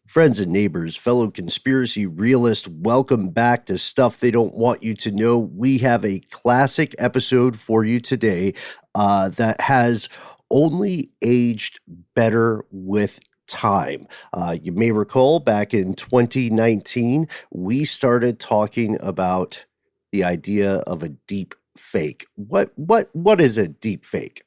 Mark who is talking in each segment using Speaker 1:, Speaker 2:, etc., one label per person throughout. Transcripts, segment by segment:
Speaker 1: Friends and neighbors, fellow conspiracy realists, welcome back to Stuff They Don't Want You to Know. We have a classic episode for you today that has only aged better with time. You may recall back in 2019, we started talking about the idea of a deep fake. What is a deep fake?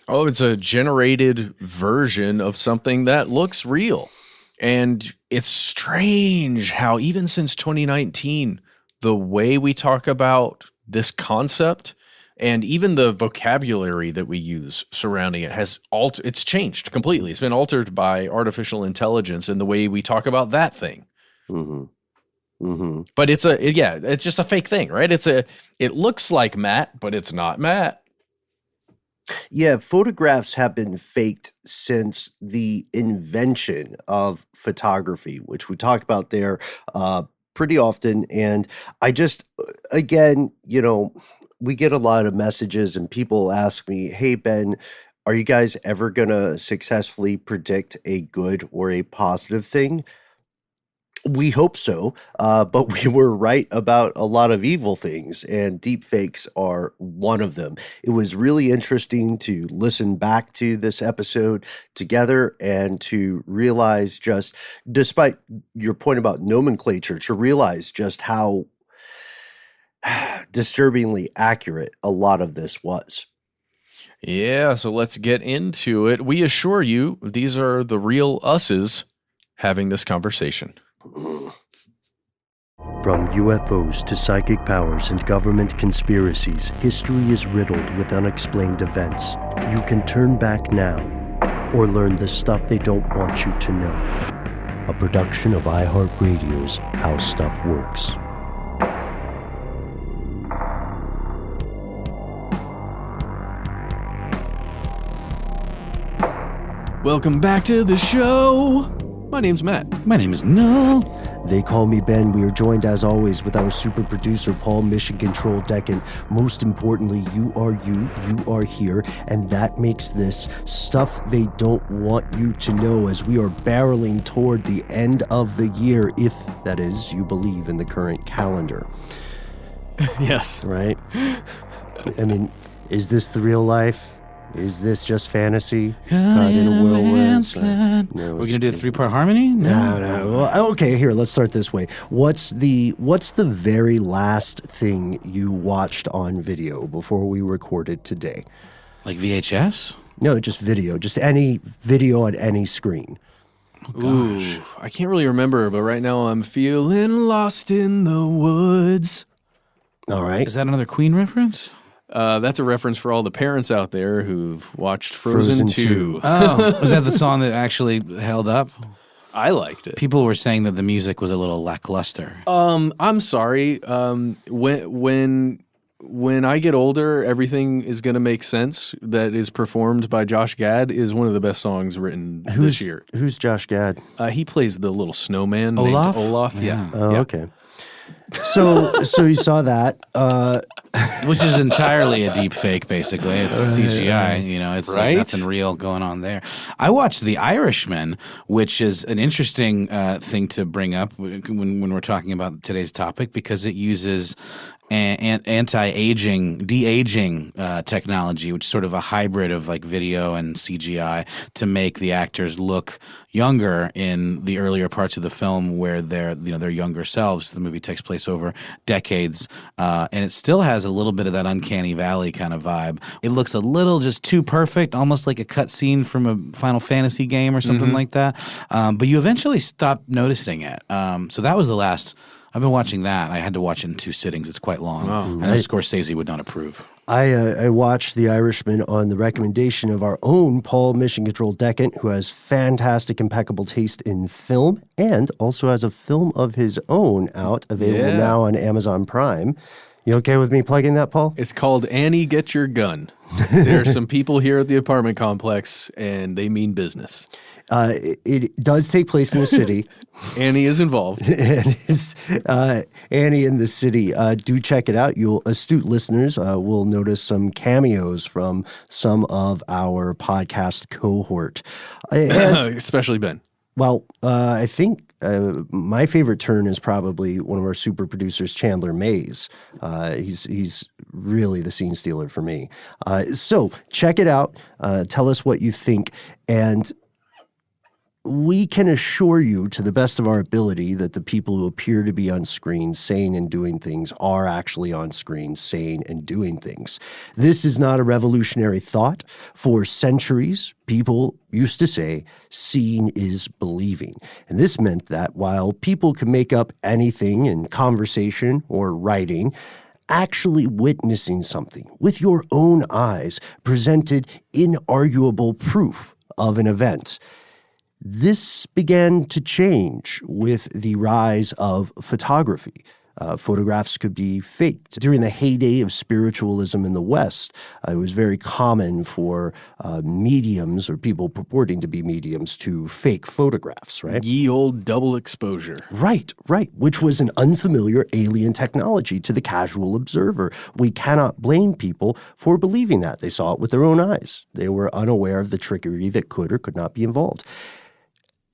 Speaker 2: Oh, it's a generated version of something that looks real. And it's strange how even since 2019, the way we talk about this concept and even the vocabulary that we use surrounding it has it's changed completely. It's been altered by artificial intelligence and the way we talk about that thing.
Speaker 1: Mm-hmm. Mm-hmm.
Speaker 2: But it's just a fake thing, right? It looks like Matt, but it's not Matt.
Speaker 1: Yeah, photographs have been faked since the invention of photography, which we talk about there pretty often. And I just, again, we get a lot of messages and people ask me, hey, Ben, are you guys ever going to successfully predict a good or a positive thing? We hope so, but we were right about a lot of evil things, and deepfakes are one of them. It was really interesting to listen back to this episode together and to realize just, despite your point about nomenclature, to realize just how disturbingly accurate a lot of this was.
Speaker 2: Yeah, so let's get into it. We assure you, these are the real us's having this conversation.
Speaker 3: From UFOs to psychic powers and government conspiracies, history is riddled with unexplained events. You can turn back now or learn the stuff they don't want you to know. A production of iHeartRadio's How Stuff Works.
Speaker 2: Welcome back to the show. My name's Matt.
Speaker 4: My name is Noel.
Speaker 3: They call me Ben. We are joined, as always, with our super producer, Paul Mission Control Deccan. Most importantly, you are here, and that makes this Stuff They Don't Want You to Know as we are barreling toward the end of the year, if, that is, you believe in the current calendar.
Speaker 2: Yes.
Speaker 3: Right? I mean, is this the real life? Is this just fantasy?
Speaker 4: Caught in a whirlwind.
Speaker 3: No,
Speaker 4: we're going to do a three-part harmony?
Speaker 3: No. Well, okay, here, let's start this way. What's the very last thing you watched on video before we recorded today?
Speaker 4: Like VHS?
Speaker 3: No, just video. Just any video on any screen.
Speaker 4: Oh,
Speaker 2: Ooh, I can't really remember, but right now I'm feeling lost in the woods.
Speaker 3: All right.
Speaker 4: Is that another Queen reference?
Speaker 2: That's a reference for all the parents out there who've watched Frozen 2.
Speaker 4: Oh, was that the song that actually held up?
Speaker 2: I liked it.
Speaker 4: People were saying that the music was a little lackluster.
Speaker 2: I'm sorry. When I get older, everything is going to make sense. That is performed by Josh Gad is one of the best songs written this year.
Speaker 3: Who's Josh Gad?
Speaker 2: He plays the little snowman
Speaker 4: Olaf?
Speaker 2: named Olaf.
Speaker 4: Yeah.
Speaker 3: Oh,
Speaker 2: Yeah.
Speaker 3: okay. So you saw that.
Speaker 4: Which is entirely a deep fake, basically. It's CGI, it's
Speaker 2: Right?
Speaker 4: like nothing real going on there. I watched The Irishman, which is an interesting thing to bring up when we're talking about today's topic, because it uses anti-aging, de-aging technology, which is sort of a hybrid of like video and CGI to make the actors look younger in the earlier parts of the film where they're their younger selves. The movie takes place over decades, and it still has a little bit of that Uncanny Valley kind of vibe. It looks a little just too perfect, almost like a cutscene from a Final Fantasy game or something like that. But you eventually stop noticing it. So that was the last. I've been watching that. I had to watch it in 2 sittings. It's quite long.
Speaker 2: Wow.
Speaker 4: I know Scorsese would not approve.
Speaker 3: I watched The Irishman on the recommendation of our own Paul Mission Control Deccan, who has fantastic, impeccable taste in film and also has a film of his own out, available now on Amazon Prime. You okay with me plugging that, Paul?
Speaker 2: It's called Annie, Get Your Gun. There are some people here at the apartment complex, and they mean business.
Speaker 3: It does take place in the city.
Speaker 2: Annie is involved.
Speaker 3: Annie in the city. Do check it out. Astute listeners will notice some cameos from some of our podcast cohort. And
Speaker 2: Especially Ben.
Speaker 3: Well, I think my favorite turn is probably one of our super producers, Chandler Mays. He's really the scene stealer for me. So check it out. Tell us what you think. And we can assure you to the best of our ability that the people who appear to be on screen saying and doing things are actually on screen saying and doing things. This is not a revolutionary thought. For centuries, people used to say, seeing is believing. And this meant that while people could make up anything in conversation or writing, actually witnessing something with your own eyes presented inarguable proof of an event. This began to change with the rise of photography. Photographs could be faked. During the heyday of spiritualism in the West, it was very common for mediums or people purporting to be mediums to fake photographs, right?
Speaker 2: Ye old double exposure.
Speaker 3: Right, which was an unfamiliar alien technology to the casual observer. We cannot blame people for believing that. They saw it with their own eyes. They were unaware of the trickery that could or could not be involved.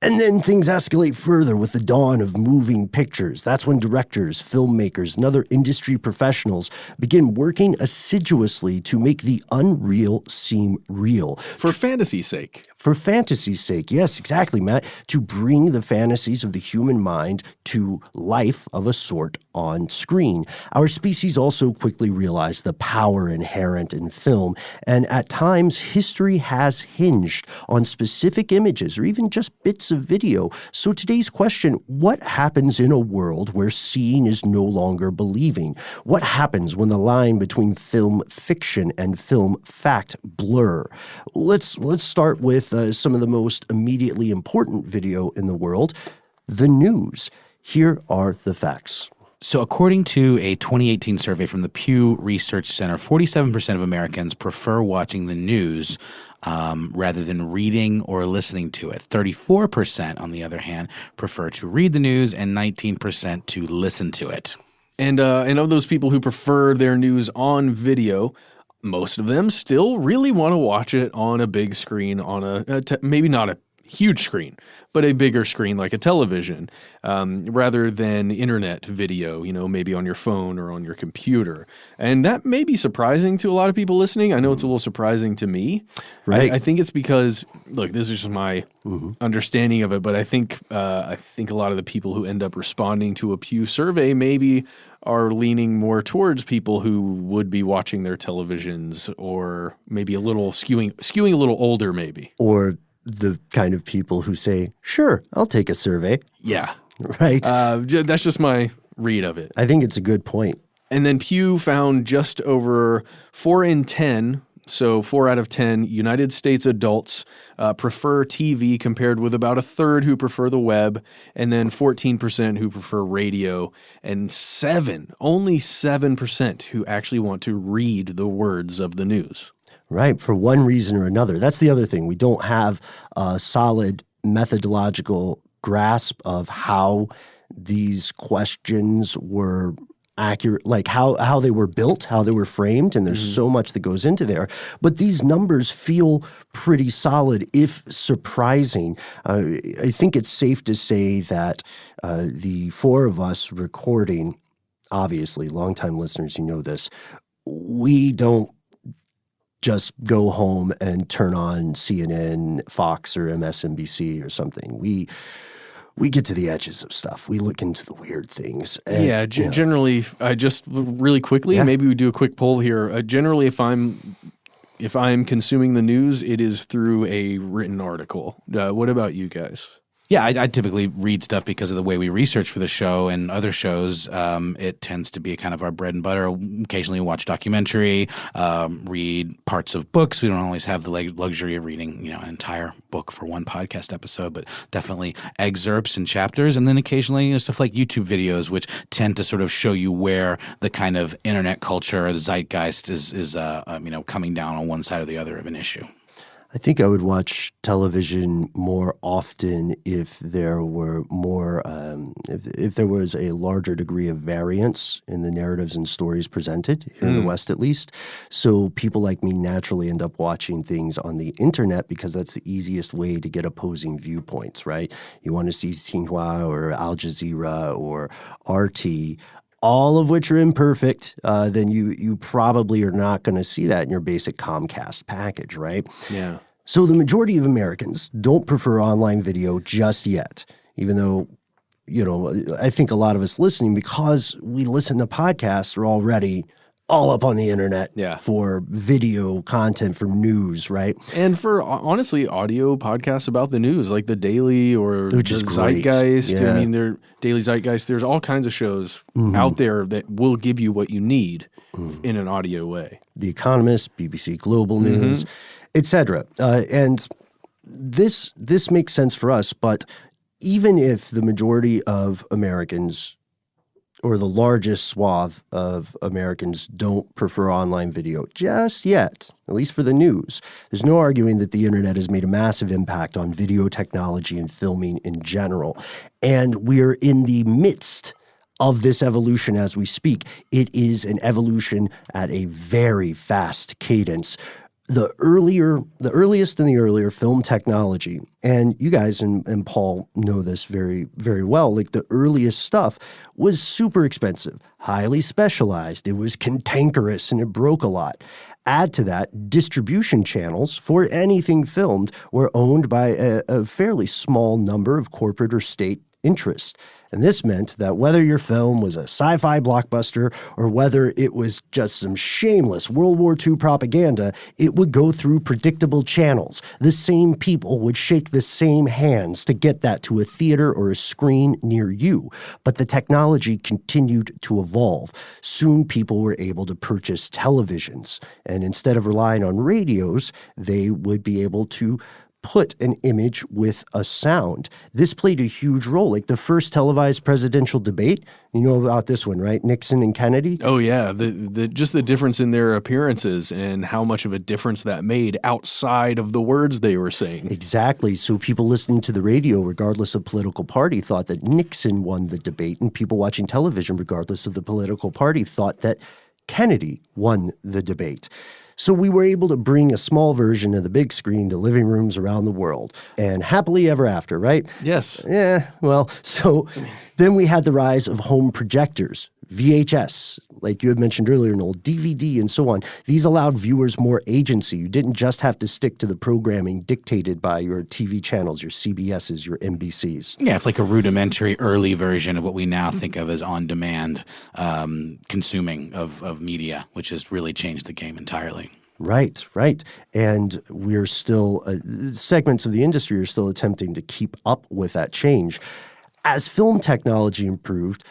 Speaker 3: And then things escalate further with the dawn of moving pictures. That's when directors, filmmakers, and other industry professionals begin working assiduously to make the unreal seem real.
Speaker 2: For fantasy's sake.
Speaker 3: For fantasy's sake, yes, exactly, Matt. To bring the fantasies of the human mind to life of a sort on screen. Our species also quickly realized the power inherent in film, and at times history has hinged on specific images or even just bits of video. So today's question, what happens in a world where seeing is no longer believing? What happens when the line between film fiction and film fact blur? Let's start with some of the most immediately important video in the world, the news. Here are the facts.
Speaker 4: So according to a 2018 survey from the Pew Research Center, 47% of Americans prefer watching the news rather than reading or listening to it. 34%, on the other hand, prefer to read the news, and 19% to listen to it.
Speaker 2: And of those people who prefer their news on video, most of them still really want to watch it on a big screen, on maybe not a huge screen, but a bigger screen like a television, rather than internet video, maybe on your phone or on your computer. And that may be surprising to a lot of people listening. I know it's a little surprising to me.
Speaker 3: Right.
Speaker 2: I think it's because, look, this is just my understanding of it, but I think a lot of the people who end up responding to a Pew survey maybe are leaning more towards people who would be watching their televisions, or maybe a little skewing a little older maybe.
Speaker 3: Or the kind of people who say, sure, I'll take a survey.
Speaker 2: Yeah.
Speaker 3: Right.
Speaker 2: That's just my read of it.
Speaker 3: I think it's a good point.
Speaker 2: And then Pew found just over 4 in 10, so 4 out of 10 United States adults prefer TV, compared with about a third who prefer the web, and then 14% who prefer radio, and only 7% who actually want to read the words of the news.
Speaker 3: Right, for one reason or another. That's the other thing. We don't have a solid methodological grasp of how these questions were accurate, like how they were built, how they were framed, and there's so much that goes into there. But these numbers feel pretty solid, if surprising. I think it's safe to say that the four of us recording, obviously, longtime listeners, you know this, we don't just go home and turn on CNN, Fox, or MSNBC or something. We get to the edges of stuff. We look into the weird things. And,
Speaker 2: generally, just really quickly, maybe we do a quick poll here. Generally, if I'm consuming the news, it is through a written article. What about you guys?
Speaker 4: Yeah, I typically read stuff because of the way we research for the show and other shows. It tends to be kind of our bread and butter. Occasionally watch documentary, read parts of books. We don't always have the luxury of reading, an entire book for one podcast episode, but definitely excerpts and chapters. And then occasionally stuff like YouTube videos, which tend to sort of show you where the kind of internet culture or the zeitgeist is coming down on one side or the other of an issue.
Speaker 3: I think I would watch television more often if there were more, if there was a larger degree of variance in the narratives and stories presented, here in the West at least. So people like me naturally end up watching things on the internet because that's the easiest way to get opposing viewpoints, right? You want to see Xinhua or Al Jazeera or RT, all of which are imperfect, then you probably are not going to see that in your basic Comcast package, right?
Speaker 2: Yeah.
Speaker 3: So the majority of Americans don't prefer online video just yet, even though, I think a lot of us listening, because we listen to podcasts, are already all up on the internet for video content, for news, right?
Speaker 2: And for, honestly, audio podcasts about the news, like The Daily or
Speaker 3: Which
Speaker 2: the
Speaker 3: is great.
Speaker 2: Zeitgeist.
Speaker 3: Yeah.
Speaker 2: I mean, they're Daily Zeitgeist. There's all kinds of shows out there that will give you what you need in an audio way.
Speaker 3: The Economist, BBC Global News, etc. And this makes sense for us, but even if the majority of Americans or the largest swath of Americans don't prefer online video just yet, at least for the news, there's no arguing that the internet has made a massive impact on video technology and filming in general. And we're in the midst of this evolution as we speak. It is an evolution at a very fast cadence. The earliest and the earlier film technology, and you guys and Paul know this very, very well, like the earliest stuff was super expensive, highly specialized. It was cantankerous and it broke a lot. Add to that, distribution channels for anything filmed were owned by a fairly small number of corporate or state interests. And this meant that whether your film was a sci-fi blockbuster or whether it was just some shameless World War II propaganda, it would go through predictable channels. The same people would shake the same hands to get that to a theater or a screen near you. But the technology continued to evolve. Soon people were able to purchase televisions. And instead of relying on radios, they would be able to put an image with a sound. This played a huge role. Like the first televised presidential debate, you know about this one, right? Nixon and Kennedy?
Speaker 2: Oh, yeah. Just the difference in their appearances and how much of a difference that made outside of the words they were saying.
Speaker 3: Exactly. So people listening to the radio, regardless of political party, thought that Nixon won the debate, and people watching television, regardless of the political party, thought that Kennedy won the debate. So we were able to bring a small version of the big screen to living rooms around the world. And happily ever after, right?
Speaker 2: Yes.
Speaker 3: Yeah, well, so then we had the rise of home projectors, VHS, like you had mentioned earlier, Noel, DVD and so on. These allowed viewers more agency. You didn't just have to stick to the programming dictated by your TV channels, your CBSs, your NBCs.
Speaker 4: Yeah, it's like a rudimentary early version of what we now think of as on-demand consuming of media, which has really changed the game entirely.
Speaker 3: Right, right. And we're still, segments of the industry are still attempting to keep up with that change. As film technology improved,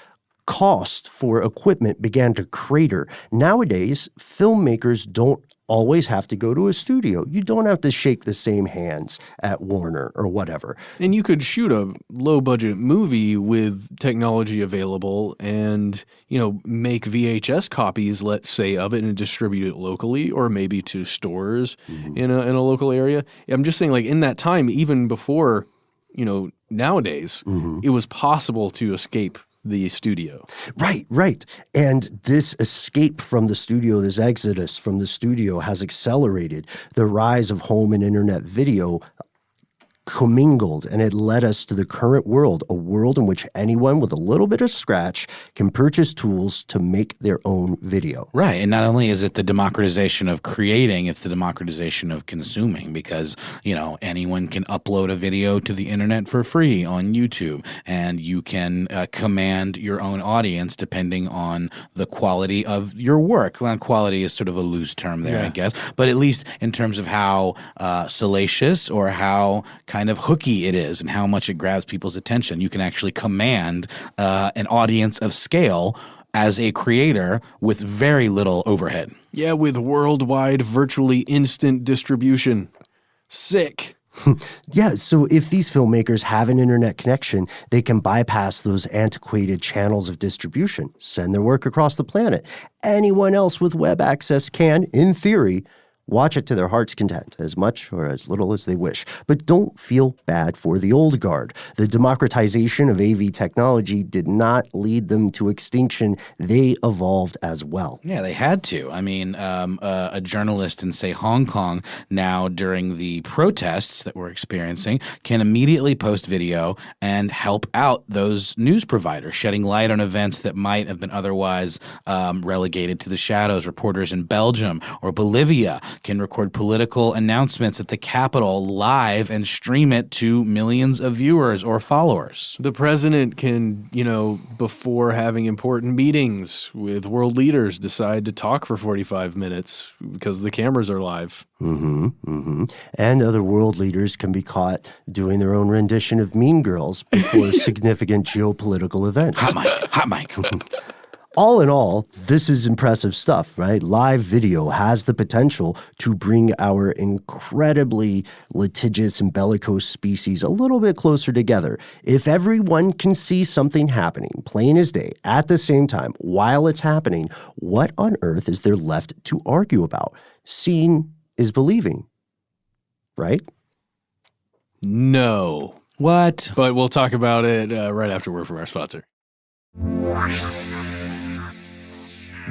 Speaker 3: cost for equipment began to crater. Nowadays, filmmakers don't always have to go to a studio. You don't have to shake the same hands at Warner or whatever.
Speaker 2: And you could shoot a low-budget movie with technology available and, make VHS copies, let's say, of it and distribute it locally or maybe to stores in a local area. I'm just saying, like, in that time, even before, nowadays, it was possible to escape the studio.
Speaker 3: Right, right. And this escape from the studio, this exodus from the studio has accelerated the rise of home and internet video commingled, and it led us to the current world, a world in which anyone with a little bit of scratch can purchase tools to make their own video.
Speaker 4: Right. And not only is it the democratization of creating, it's the democratization of consuming because, anyone can upload a video to the internet for free on YouTube, and you can command your own audience depending on the quality of your work. Well, quality is sort of a loose term there, I guess, but at least in terms of how salacious or how kind of hooky it is and how much it grabs people's attention. You can actually command an audience of scale as a creator with very little overhead.
Speaker 2: Yeah, with worldwide, virtually instant distribution. Sick.
Speaker 3: Yeah, so if these filmmakers have an internet connection, they can bypass those antiquated channels of distribution, send their work across the planet. Anyone else with web access can, in theory, Watch it to their heart's content, as much or as little as they wish. But don't feel bad for the old guard. The democratization of AV technology did not lead them to extinction. They evolved as well.
Speaker 4: Yeah, they had to. I mean, a journalist in, say, Hong Kong now during the protests that we're experiencing can immediately post video and help out those news providers, shedding light on events that might have been otherwise relegated to the shadows. Reporters in Belgium or Bolivia can record political announcements at the Capitol live and stream it to millions of viewers or followers.
Speaker 2: The president can, before having important meetings with world leaders, decide to talk for 45 minutes because the cameras are live.
Speaker 3: And other world leaders can be caught doing their own rendition of Mean Girls before significant geopolitical events.
Speaker 4: Hot mic.
Speaker 3: All in all, this is impressive stuff, right? Live video has the potential to bring our incredibly litigious and bellicose species a little bit closer together. If everyone can see something happening, plain as day, at the same time, while it's happening, what on earth is there left to argue about? Seeing is believing, right?
Speaker 2: No.
Speaker 4: What?
Speaker 2: But we'll talk about it right after word from our sponsor.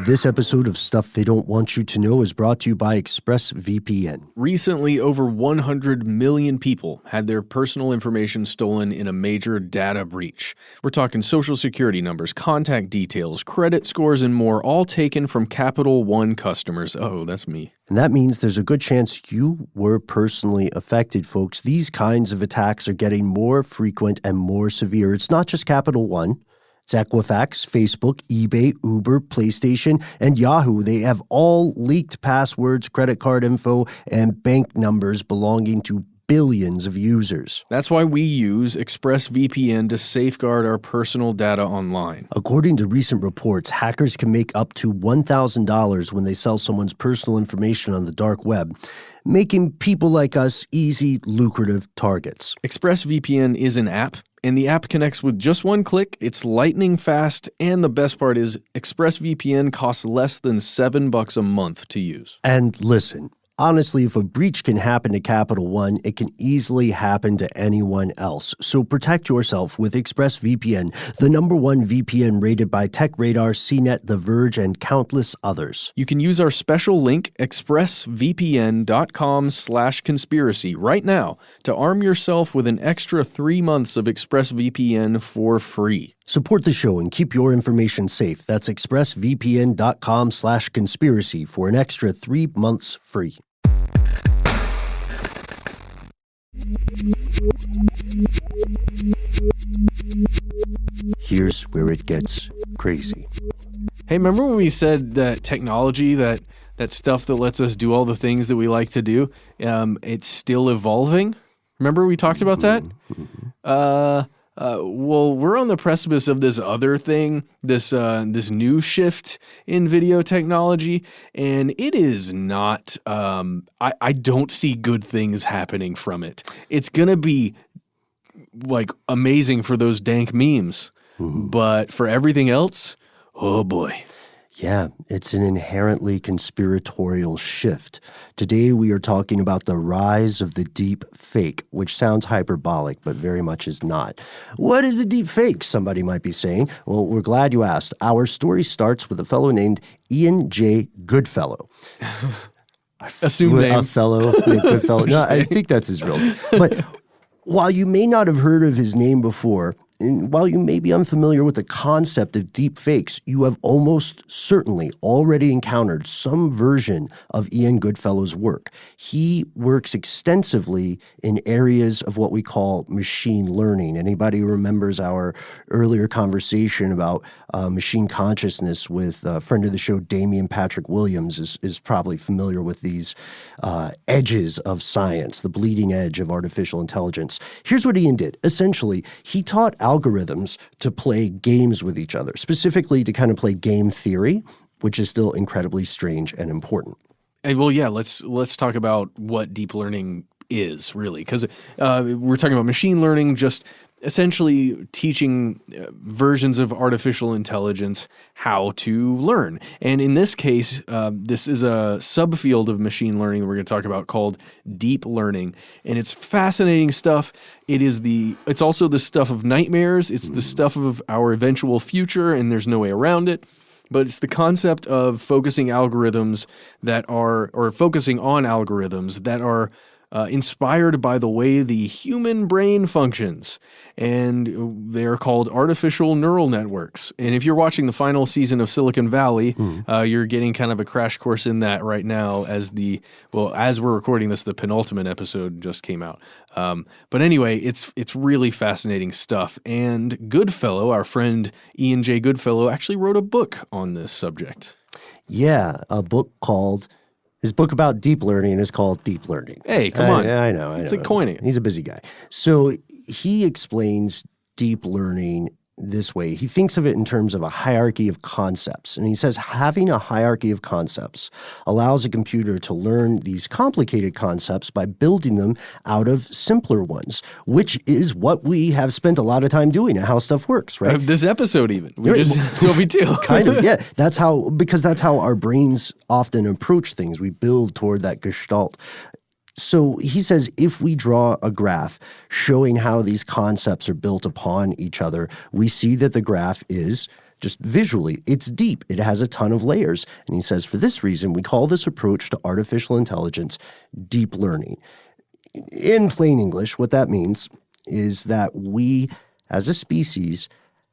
Speaker 3: This episode of Stuff They Don't Want You to Know is brought to you by ExpressVPN.
Speaker 2: Recently, over 100 million people had their personal information stolen in a major data breach. We're talking social security numbers, contact details, credit scores, and more, all taken from Capital One customers. Oh, that's me.
Speaker 3: And that means there's a good chance you were personally affected, folks. These kinds of attacks are getting more frequent and more severe. It's not just Capital One. It's Equifax, Facebook, eBay, Uber, PlayStation, and Yahoo. They have all leaked passwords, credit card info, and bank numbers belonging to billions of users.
Speaker 2: That's why we use ExpressVPN to safeguard our personal data online.
Speaker 3: According to recent reports, hackers can make up to $1,000 when they sell someone's personal information on the dark web, making people like us easy, lucrative targets.
Speaker 2: ExpressVPN is an app, and the app connects with just one click. It's lightning fast, and the best part is ExpressVPN costs less than $7 a month to use.
Speaker 3: And listen, honestly, if a breach can happen to Capital One, it can easily happen to anyone else. So protect yourself with ExpressVPN, the #1 VPN rated by TechRadar, CNET, The Verge, and countless others.
Speaker 2: You can use our special link, expressvpn.com/conspiracy, right now to arm yourself with an extra 3 months of ExpressVPN for free.
Speaker 3: Support the show and keep your information safe. That's expressvpn.com/conspiracy for an extra 3 months free. Here's where it gets crazy.
Speaker 2: Hey, remember when we said that technology, that stuff that lets us do all the things that we like to do, it's still evolving? Remember we talked about that? Well, we're on the precipice of this other thing, this new shift in video technology, and it is not, I don't see good things happening from it. It's going to be, like, amazing for those dank memes, but for everything else, oh boy.
Speaker 3: Yeah, it's an inherently conspiratorial shift. Today we are talking about the rise of the deep fake, which sounds hyperbolic, but very much is not. What is a deep fake, somebody might be saying? Well, we're glad you asked. Our story starts with a fellow named Ian J. Goodfellow.
Speaker 2: Assume name.
Speaker 3: A fellow named Goodfellow. No, I think that's his real name. But while you may not have heard of his name before, and while you may be unfamiliar with the concept of deep fakes, you have almost certainly already encountered some version of Ian Goodfellow's work. He works extensively in areas of what we call machine learning. Anybody who remembers our earlier conversation about machine consciousness with a friend of the show, Damian Patrick Williams, is probably familiar with these edges of science, the bleeding edge of artificial intelligence. Here's what Ian did. Essentially, he taught algorithms to play games with each other, specifically to kind of play game theory, which is still incredibly strange and important.
Speaker 2: And well, yeah, let's talk about what deep learning is really, because we're talking about machine learning, just essentially teaching versions of artificial intelligence how to learn. And in this case, this is a subfield of machine learning that we're going to talk about called deep learning. And it's fascinating stuff. It's also the stuff of nightmares. It's the stuff of our eventual future, and there's no way around it. But it's the concept of focusing on algorithms that are inspired by the way the human brain functions. And they're called artificial neural networks. And if you're watching the final season of Silicon Valley, you're getting kind of a crash course in that right now as we're recording this, the penultimate episode just came out. But anyway, it's really fascinating stuff. And Goodfellow, our friend Ian J. Goodfellow, actually wrote a book on this subject.
Speaker 3: Yeah, his book about deep learning is called Deep Learning.
Speaker 2: Hey, come on.
Speaker 3: I know.
Speaker 2: It's like coining it.
Speaker 3: He's a busy guy. So he explains deep learning this way. He thinks of it in terms of a hierarchy of concepts. And he says having a hierarchy of concepts allows a computer to learn these complicated concepts by building them out of simpler ones, which is what we have spent a lot of time doing and how stuff works, right?
Speaker 2: This episode even. We do.
Speaker 3: Kind of, yeah. Because that's how our brains often approach things. We build toward that gestalt. So he says if we draw a graph showing how these concepts are built upon each other, we see that the graph is just visually, it's deep. It has a ton of layers. And he says for this reason, we call this approach to artificial intelligence deep learning. In plain English, what that means is that we, as a species,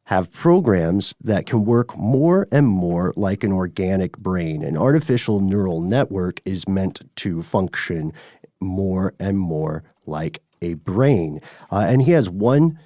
Speaker 3: have programs that can work more and more like an organic brain. An artificial neural network is meant to function more and more like a brain. And he has one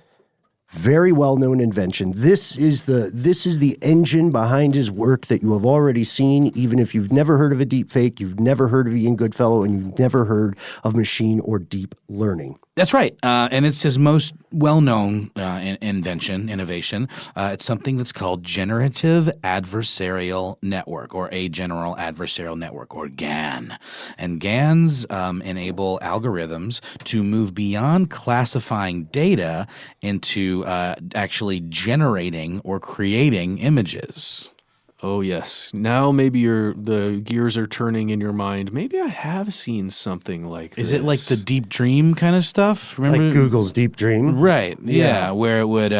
Speaker 3: very well-known invention. This is the engine behind his work that you have already seen, even if you've never heard of a deep fake, you've never heard of Ian Goodfellow, and you've never heard of machine or deep learning.
Speaker 4: That's right. And it's his most well-known innovation. It's something that's called generative adversarial network, or a general adversarial network, or GAN. And GANs enable algorithms to move beyond classifying data into actually generating or creating images.
Speaker 2: Oh, yes. Now maybe the gears are turning in your mind. Maybe I have seen something like this.
Speaker 4: Is it like the deep dream kind of stuff? Remember?
Speaker 3: Like Google's Deep Dream?
Speaker 4: Right. Yeah. Where it would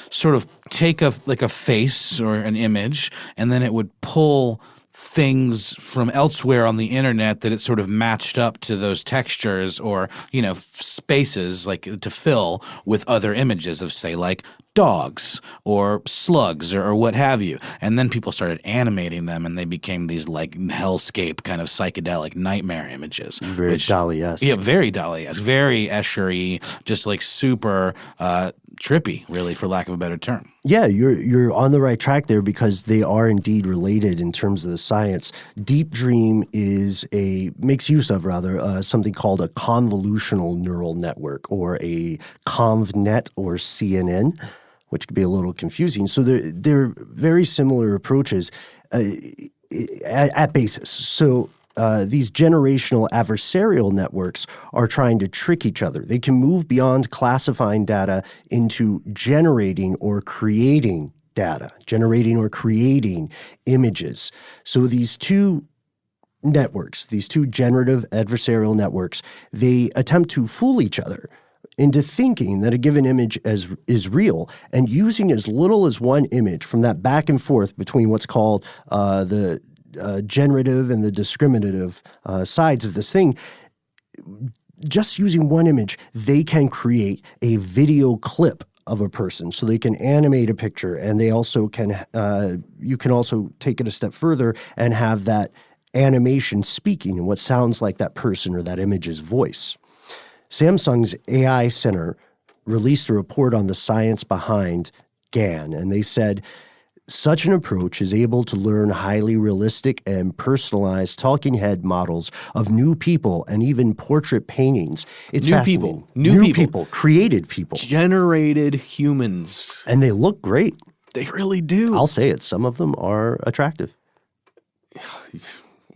Speaker 4: sort of take a face or an image, and then it would pull things from elsewhere on the internet that it sort of matched up to those textures or, spaces like to fill with other images of, say, like dogs or slugs or what have you. And then people started animating them, and they became these like hellscape kind of psychedelic nightmare images.
Speaker 3: Very Dali-esque.
Speaker 4: Yeah, very Dali-esque. Very Escher-y, just like super trippy, really, for lack of a better term.
Speaker 3: Yeah, you're on the right track there because they are indeed related in terms of the science. Deep Dream makes use of something called a convolutional neural network, or a ConvNet or CNN, which could be a little confusing. So they're very similar approaches at basis. So these generational adversarial networks are trying to trick each other. They can move beyond classifying data into generating or creating data, generating or creating images. So these two networks, these two generative adversarial networks, they attempt to fool each other into thinking that a given image is real, and using as little as one image from that back and forth between what's called the generative and the discriminative sides of this thing. Just using one image, they can create a video clip of a person. So they can animate a picture, and they also can you can also take it a step further and have that animation speaking in what sounds like that person or that image's voice. Samsung's AI Center released a report on the science behind GAN, and they said such an approach is able to learn highly realistic and personalized talking head models of new people and even portrait paintings. It's fascinating. New people, created people.
Speaker 2: Generated humans.
Speaker 3: And they look great.
Speaker 2: They really do.
Speaker 3: I'll say it. Some of them are attractive.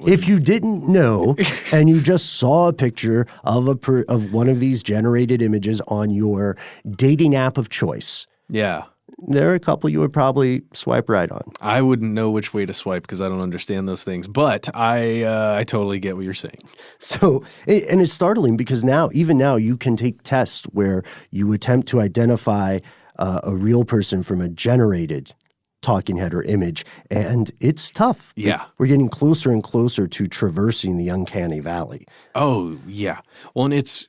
Speaker 3: If you didn't know and you just saw a picture of of one of these generated images on your dating app of choice,
Speaker 2: Yeah.
Speaker 3: there are a couple you would probably swipe right on.
Speaker 2: I wouldn't know which way to swipe because I don't understand those things, but I totally get what you're saying.
Speaker 3: So, and it's startling because even now, you can take tests where you attempt to identify a real person from a generated talking head or image, and it's tough.
Speaker 2: Yeah.
Speaker 3: We're getting closer and closer to traversing the uncanny valley.
Speaker 2: Oh, yeah. Well, and it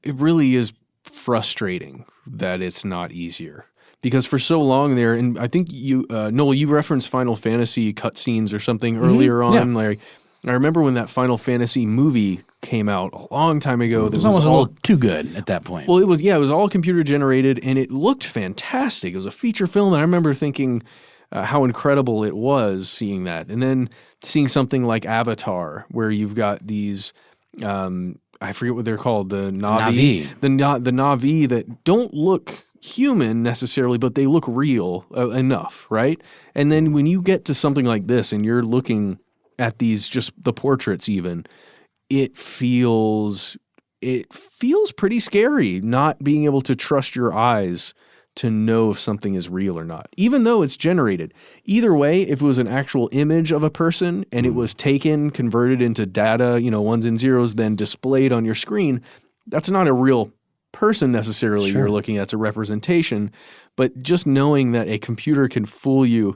Speaker 2: really is frustrating that it's not easier. Because for so long there, and I think you, Noel, you referenced Final Fantasy cutscenes or something earlier on.
Speaker 4: Yeah.
Speaker 2: Like, I remember when that Final Fantasy movie came out a long time ago.
Speaker 4: It was almost a little too good at that point.
Speaker 2: Well, it was all computer generated, and it looked fantastic. It was a feature film, and I remember thinking how incredible it was seeing that. And then seeing something like Avatar, where you've got these, I forget what they're called, the Na'vi. The Na'vi that don't look human necessarily, but they look real enough, right? And then when you get to something like this and you're looking at these, just the portraits even, it feels pretty scary not being able to trust your eyes to know if something is real or not, even though it's generated. Either way, if it was an actual image of a person and it was taken, converted into data, ones and zeros, then displayed on your screen, that's not a real person necessarily. Sure. You're looking at. It's a representation, but just knowing that a computer can fool you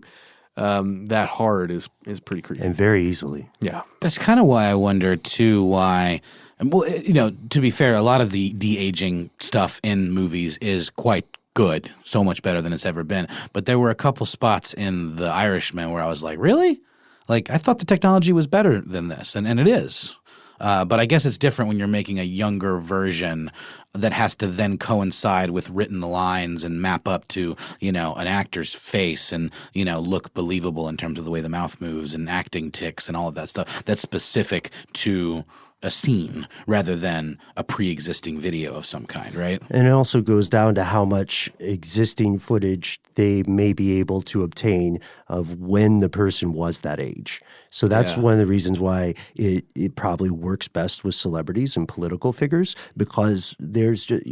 Speaker 2: that hard is pretty creepy.
Speaker 3: And very easily.
Speaker 2: Yeah.
Speaker 4: That's kind of why I wonder too why, well, to be fair, a lot of the de-aging stuff in movies is quite good, so much better than it's ever been. But there were a couple spots in The Irishman where I was like, really? Like, I thought the technology was better than this, and it is. But I guess it's different when you're making a younger version that has to then coincide with written lines and map up to, an actor's face and, look believable in terms of the way the mouth moves and acting ticks and all of that stuff that's specific to a scene rather than a pre-existing video of some kind, right?
Speaker 3: And it also goes down to how much existing footage they may be able to obtain of when the person was that age. So that's one of the reasons why it probably works best with celebrities and political figures, because there's just,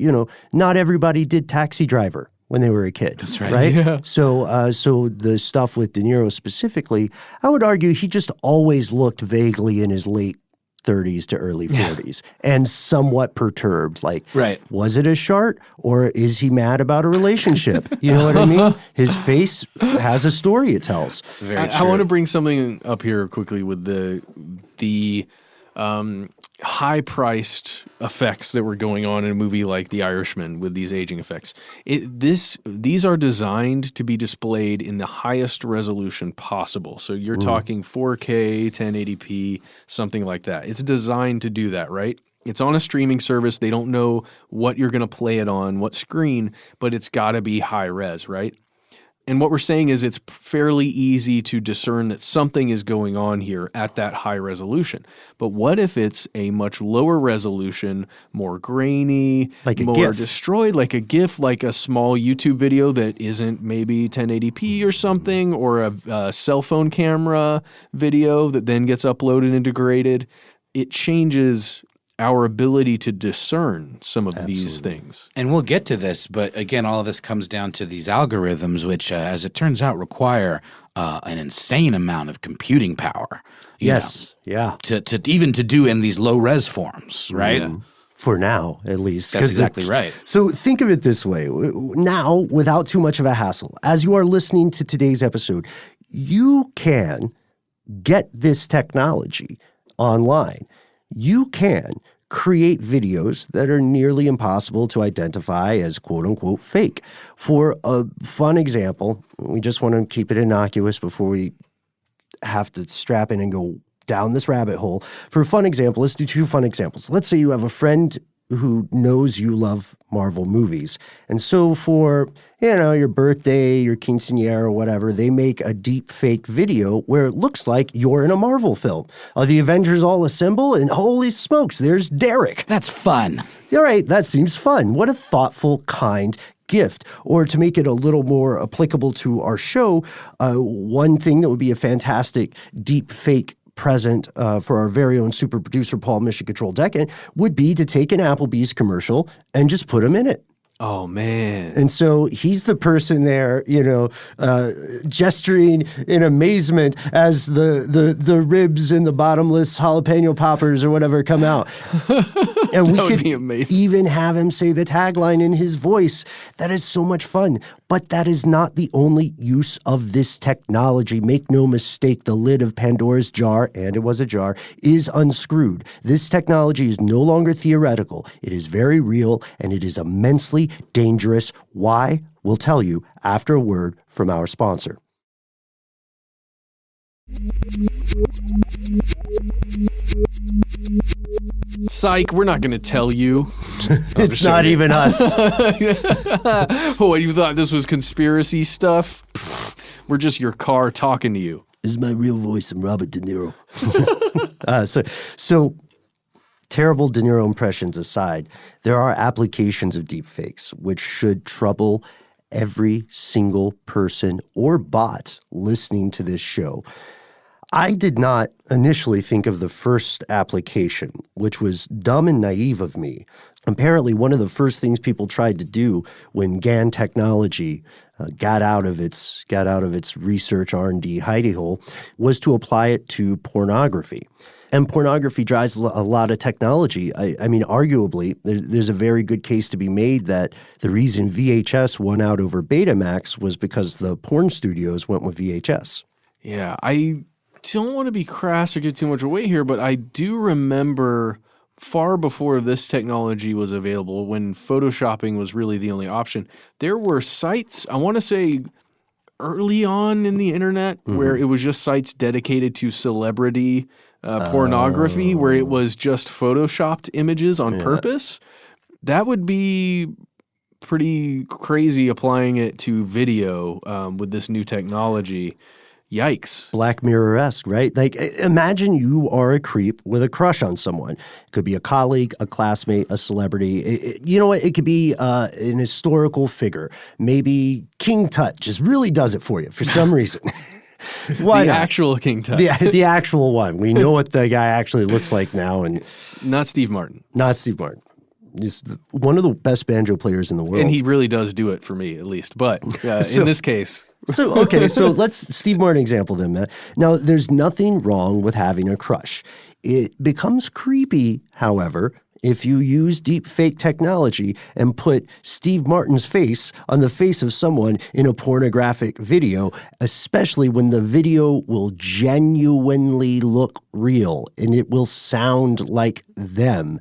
Speaker 3: not everybody did Taxi Driver when they were a kid.
Speaker 4: That's right.
Speaker 3: Right?
Speaker 2: Yeah.
Speaker 3: So the stuff with De Niro specifically, I would argue he just always looked vaguely in his late 30s to early 40s and somewhat perturbed. Like, was it a shart or is he mad about a relationship? You know what I mean? His face has a story it tells.
Speaker 4: It's very true.
Speaker 2: I want to bring something up here quickly with the high-priced effects that were going on in a movie like The Irishman with these aging effects. These are designed to be displayed in the highest resolution possible. So you're talking 4K, 1080p, something like that. It's designed to do that, right? It's on a streaming service. They don't know what you're going to play it on, what screen, but it's got to be high res, right? And what we're saying is it's fairly easy to discern that something is going on here at that high resolution. But what if it's a much lower resolution, more grainy,
Speaker 3: like
Speaker 2: more
Speaker 3: GIF.
Speaker 2: destroyed, like a GIF, like a small YouTube video that isn't maybe 1080p or something, or a cell phone camera video that then gets uploaded and degraded? It changes our ability to discern some of these things.
Speaker 4: And we'll get to this, but again, all of this comes down to these algorithms, which, as it turns out, require an insane amount of computing power. To even to do in these low res forms, right?
Speaker 3: Yeah. For now, at least.
Speaker 4: That's exactly right.
Speaker 3: So think of it this way. Now, without too much of a hassle, as you are listening to today's episode, you can get this technology online. You can create videos that are nearly impossible to identify as quote-unquote fake. For a fun example, we just want to keep it innocuous before we have to strap in and go down this rabbit hole. For a fun example, let's do two fun examples. Let's say you have a friend who knows you love Marvel movies. And so for, your birthday, your quinceañera or whatever, they make a deep fake video where it looks like you're in a Marvel film. The Avengers all assemble and holy smokes, there's Derek.
Speaker 4: That's fun.
Speaker 3: All right, that seems fun. What a thoughtful, kind gift. Or to make it a little more applicable to our show, one thing that would be a fantastic deep fake present for our very own super producer, Paul Mission Control Deccan, would be to take an Applebee's commercial and just put him in it.
Speaker 2: Oh, man.
Speaker 3: And so he's the person there, gesturing in amazement as the ribs and the bottomless jalapeno poppers or whatever come out. And we could even have him say the tagline in his voice. That is so much fun. But that is not the only use of this technology. Make no mistake, the lid of Pandora's jar, and it was a jar, is unscrewed. This technology is no longer theoretical. It is very real, and it is immensely dangerous. Why? We'll tell you after a word from our sponsor.
Speaker 2: Psych, we're not going to tell you.
Speaker 3: It's not even us.
Speaker 2: What, you thought this was conspiracy stuff? We're just your car talking to you.
Speaker 3: This is my real voice. I'm Robert De Niro. So terrible De Niro impressions aside, there are applications of deepfakes which should trouble every single person or bot listening to this show. I did not initially think of the first application, which was dumb and naive of me. Apparently, one of the first things people tried to do when GAN technology got out of its research R&D hidey hole was to apply it to pornography. And pornography drives a lot of technology. I mean, arguably, there's a very good case to be made that the reason VHS won out over Betamax was because the porn studios went with VHS.
Speaker 2: Yeah, I don't want to be crass or give too much away here, but I do remember far before this technology was available, when photoshopping was really the only option, there were sites, I want to say early on in the internet, where it was just sites dedicated to celebrity pornography, where it was just photoshopped images on purpose. That would be pretty crazy applying it to video with this new technology. Yikes. Black
Speaker 3: Mirror-esque, right? Like, imagine you are a creep with a crush on someone. It could be a colleague, a classmate, a celebrity. You know what? It could be an historical figure. Maybe King Tut just really does it for you for some reason.
Speaker 2: Why the actual King Tut.
Speaker 3: The actual one. We know what the guy actually looks like now. And
Speaker 2: Not Steve Martin.
Speaker 3: Not Steve Martin. He's one of the best banjo players in the world.
Speaker 2: And he really does do it for me, at least. But in this case...
Speaker 3: So let's Steve Martin example then, Matt. Now, there's nothing wrong with having a crush. It becomes creepy, however, if you use deep fake technology and put Steve Martin's face on the face of someone in a pornographic video, especially when the video will genuinely look real and it will sound like them.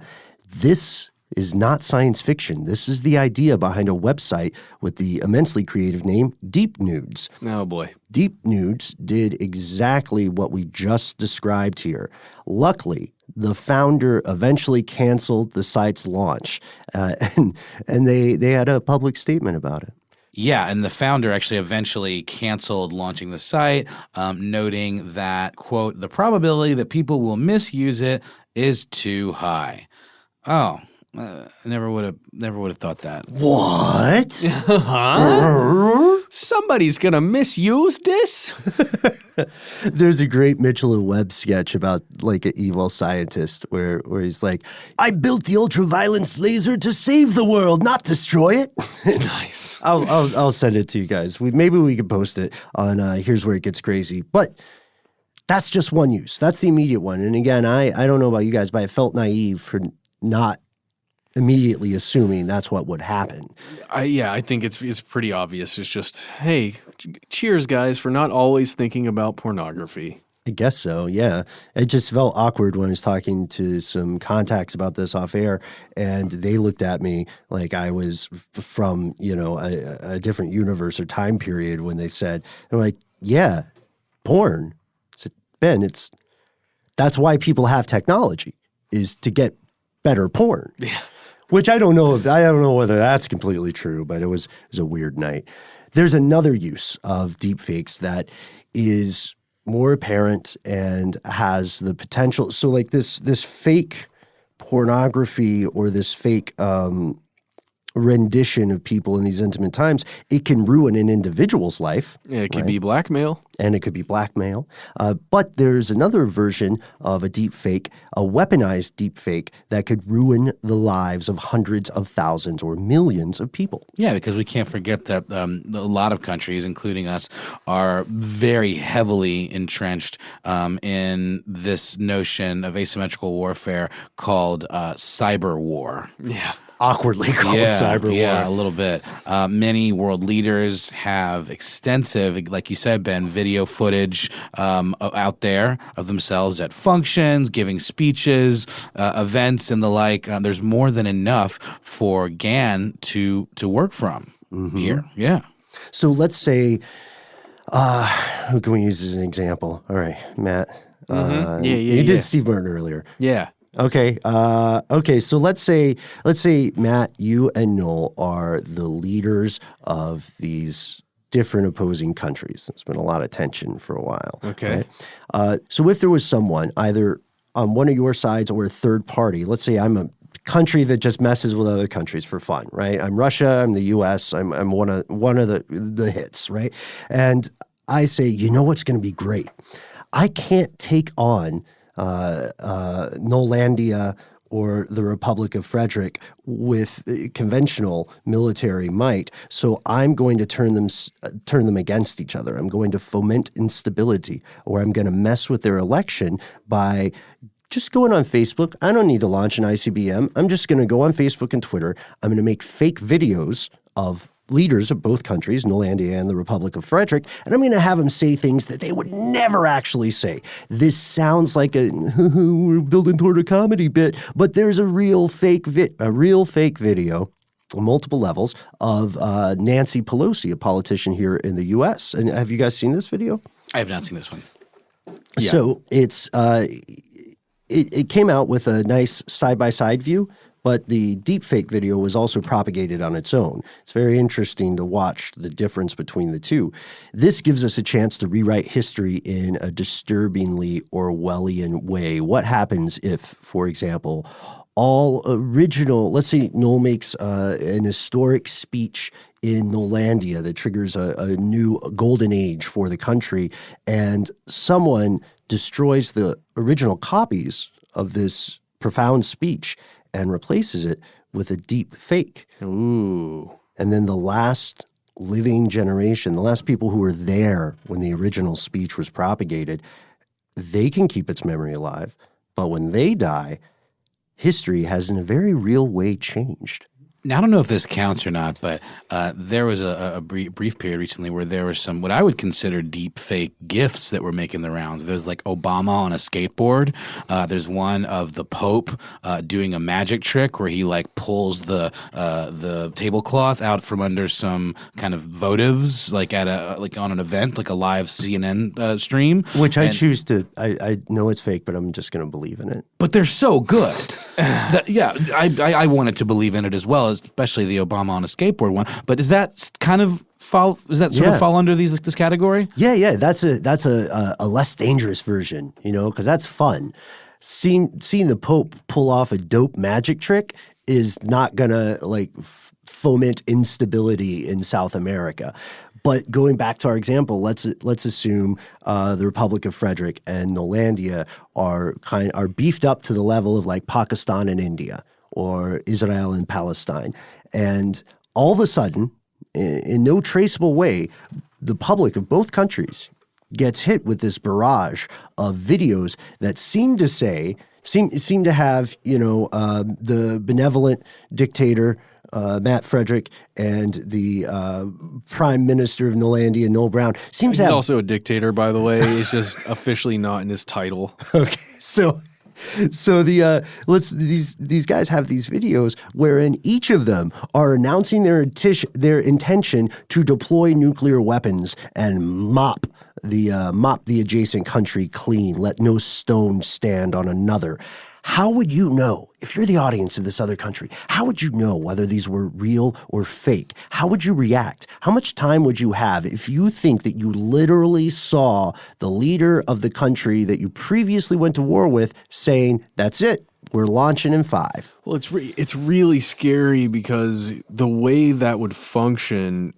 Speaker 3: This is not science fiction. This is the idea behind a website with the immensely creative name Deep Nudes.
Speaker 2: Oh, boy.
Speaker 3: Deep Nudes did exactly what we just described here. Luckily, the founder eventually canceled the site's launch, and they had a public statement about it.
Speaker 4: Yeah, and the founder actually eventually canceled launching the site, noting that, quote, the probability that people will misuse it is too high. Oh, I never would have thought that.
Speaker 3: What?
Speaker 2: Huh? Somebody's gonna misuse this?
Speaker 3: There's a great Mitchell and Webb sketch about like an evil scientist where he's like, I built the ultraviolence laser to save the world, not destroy it.
Speaker 2: Nice.
Speaker 3: I'll send it to you guys. Maybe we can post it on Here's Where It Gets Crazy. But that's just one use. That's the immediate one. And again, I don't know about you guys, but I felt naive for not immediately assuming that's what would happen.
Speaker 2: I think it's pretty obvious. It's just, hey, cheers, guys, for not always thinking about pornography.
Speaker 3: I guess so, yeah. It just felt awkward when I was talking to some contacts about this off air, and they looked at me like I was from, a different universe or time period when they said, I'm like, yeah, porn. I said, Ben, that's why people have technology, is to get better porn.
Speaker 2: Yeah.
Speaker 3: Which I don't know whether that's completely true, but it was a weird night. There's another use of deepfakes that is more apparent and has the potential. So like this fake pornography or this fake rendition of people in these intimate times, it can ruin an individual's life.
Speaker 2: Yeah, it could
Speaker 3: right?
Speaker 2: be blackmail.
Speaker 3: And it could be blackmail. But there's another version of a deep fake, a weaponized deep fake that could ruin the lives of hundreds of thousands or millions of people.
Speaker 4: Yeah, because we can't forget that a lot of countries, including us, are very heavily entrenched in this notion of asymmetrical warfare called cyber war.
Speaker 2: Yeah.
Speaker 3: Awkwardly called cyber war.
Speaker 4: Yeah, a little bit. Many world leaders have extensive, like you said, Ben, video footage out there of themselves at functions, giving speeches, events, and the like. There's more than enough for GAN to work from here. Yeah.
Speaker 3: So let's say, who can we use as an example? All right, Matt. You did Steve Martin earlier.
Speaker 2: Yeah.
Speaker 3: Okay. Okay. So let's say Matt, you and Noel are the leaders of these different opposing countries. There's been a lot of tension for a while.
Speaker 2: Okay.
Speaker 3: Right? So if there was someone either on one of your sides or a third party, let's say I'm a country that just messes with other countries for fun, right? I'm Russia. I'm the U.S. I'm one of the hits, right? And I say, you know what's going to be great? I can't take on Nolandia or the Republic of Frederick with conventional military might. So I'm going to turn them against each other. I'm going to foment instability, or I'm going to mess with their election by just going on Facebook. I don't need to launch an ICBM. I'm just going to go on Facebook and Twitter. I'm going to make fake videos of leaders of both countries, Nolandia and the Republic of Frederick, and I'm going to have them say things that they would never actually say. This sounds like we're building toward a comedy bit, but there's a real fake video on multiple levels of Nancy Pelosi, a politician here in the U.S. And have you guys seen this video?
Speaker 4: I have not seen this one.
Speaker 2: Yeah.
Speaker 3: So it's it came out with a nice side-by-side view, but the deepfake video was also propagated on its own. It's very interesting to watch the difference between the two. This gives us a chance to rewrite history in a disturbingly Orwellian way. What happens if, for example, all original, let's say Noel makes an historic speech in Nolandia that triggers a new golden age for the country, and someone destroys the original copies of this profound speech and replaces it with a deep fake.
Speaker 2: Ooh.
Speaker 3: And then the last living generation, the last people who were there when the original speech was propagated, they can keep its memory alive. But when they die, history has in a very real way changed.
Speaker 4: Now, I don't know if this counts or not, but there was a brief period recently where there were some what I would consider deep fake gifts that were making the rounds. There's like Obama on a skateboard. There's one of the Pope doing a magic trick where he like pulls the tablecloth out from under some kind of votives, like at on an event, like a live CNN stream.
Speaker 3: Which I choose to. I know it's fake, but I'm just going to believe in it.
Speaker 4: But they're so good. I wanted to believe in it as well, especially the Obama on a skateboard one. But is that kind of fall? Does that sort of fall under this category?
Speaker 3: Yeah. That's a less dangerous version, because that's fun. Seeing the Pope pull off a dope magic trick is not gonna foment instability in South America. But going back to our example, let's assume the Republic of Frederick and Nolandia are beefed up to the level of like Pakistan and India, or Israel and Palestine. And all of a sudden, in no traceable way, the public of both countries gets hit with this barrage of videos that seem to have, the benevolent dictator, Matt Frederick, and the Prime Minister of Nolandia, Noel Brown.
Speaker 2: He's also a dictator, by the way. He's just officially not in his title.
Speaker 3: Okay, so these guys have these videos wherein each of them are announcing their intention to deploy nuclear weapons and mop the adjacent country clean. Let no stone stand on another. How would you know, if you're the audience of this other country, how would you know whether these were real or fake? How would you react? How much time would you have if you think that you literally saw the leader of the country that you previously went to war with saying, that's it, We're launching in 5.
Speaker 2: Well, it's really scary because the way that would function,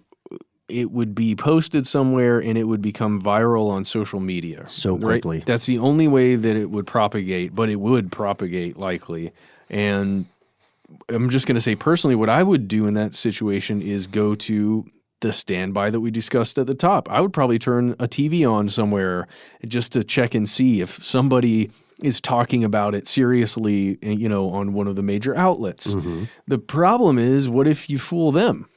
Speaker 2: it would be posted somewhere and it would become viral on social media.
Speaker 3: So quickly.
Speaker 2: Right? That's the only way that it would propagate, but it would propagate likely. And I'm just going to say personally, what I would do in that situation is go to the standby that we discussed at the top. I would probably turn a TV on somewhere just to check and see if somebody is talking about it seriously, on one of the major outlets. Mm-hmm. The problem is, what if you fool them?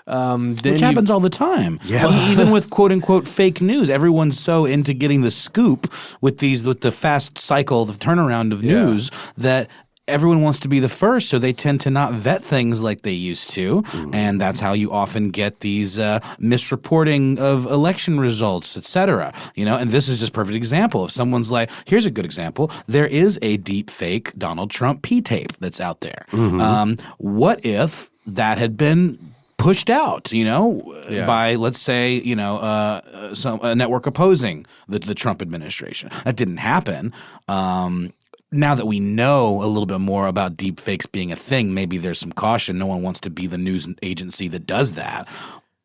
Speaker 4: Which happens all the time.
Speaker 3: Yeah.
Speaker 4: Even with quote unquote fake news, everyone's so into getting the scoop with the fast cycle, the turnaround of news that everyone wants to be the first, so they tend to not vet things like they used to, and that's how you often get these misreporting of election results, etc. And this is just a perfect example. If someone's like, here's a good example, there is a deep fake Donald Trump P-tape that's out there. What if that had been pushed out, by, let's say, a network opposing the Trump administration? That didn't happen. Now that we know a little bit more about deep fakes being a thing, maybe there's some caution. No one wants to be the news agency that does that.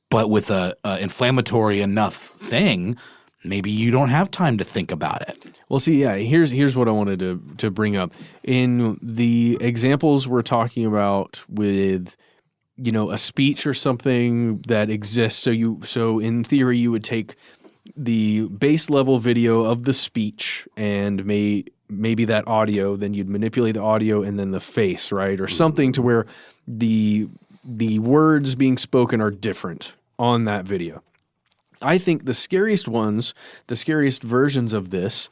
Speaker 4: But with a inflammatory enough thing, maybe you don't have time to think about it.
Speaker 2: Well, see, here's what I wanted to bring up. In the examples we're talking about with a speech or something that exists, so in theory you would take the base level video of the speech and maybe that audio, then you'd manipulate the audio and then the face, right? Or something to where the words being spoken are different on that video. I think the scariest versions of this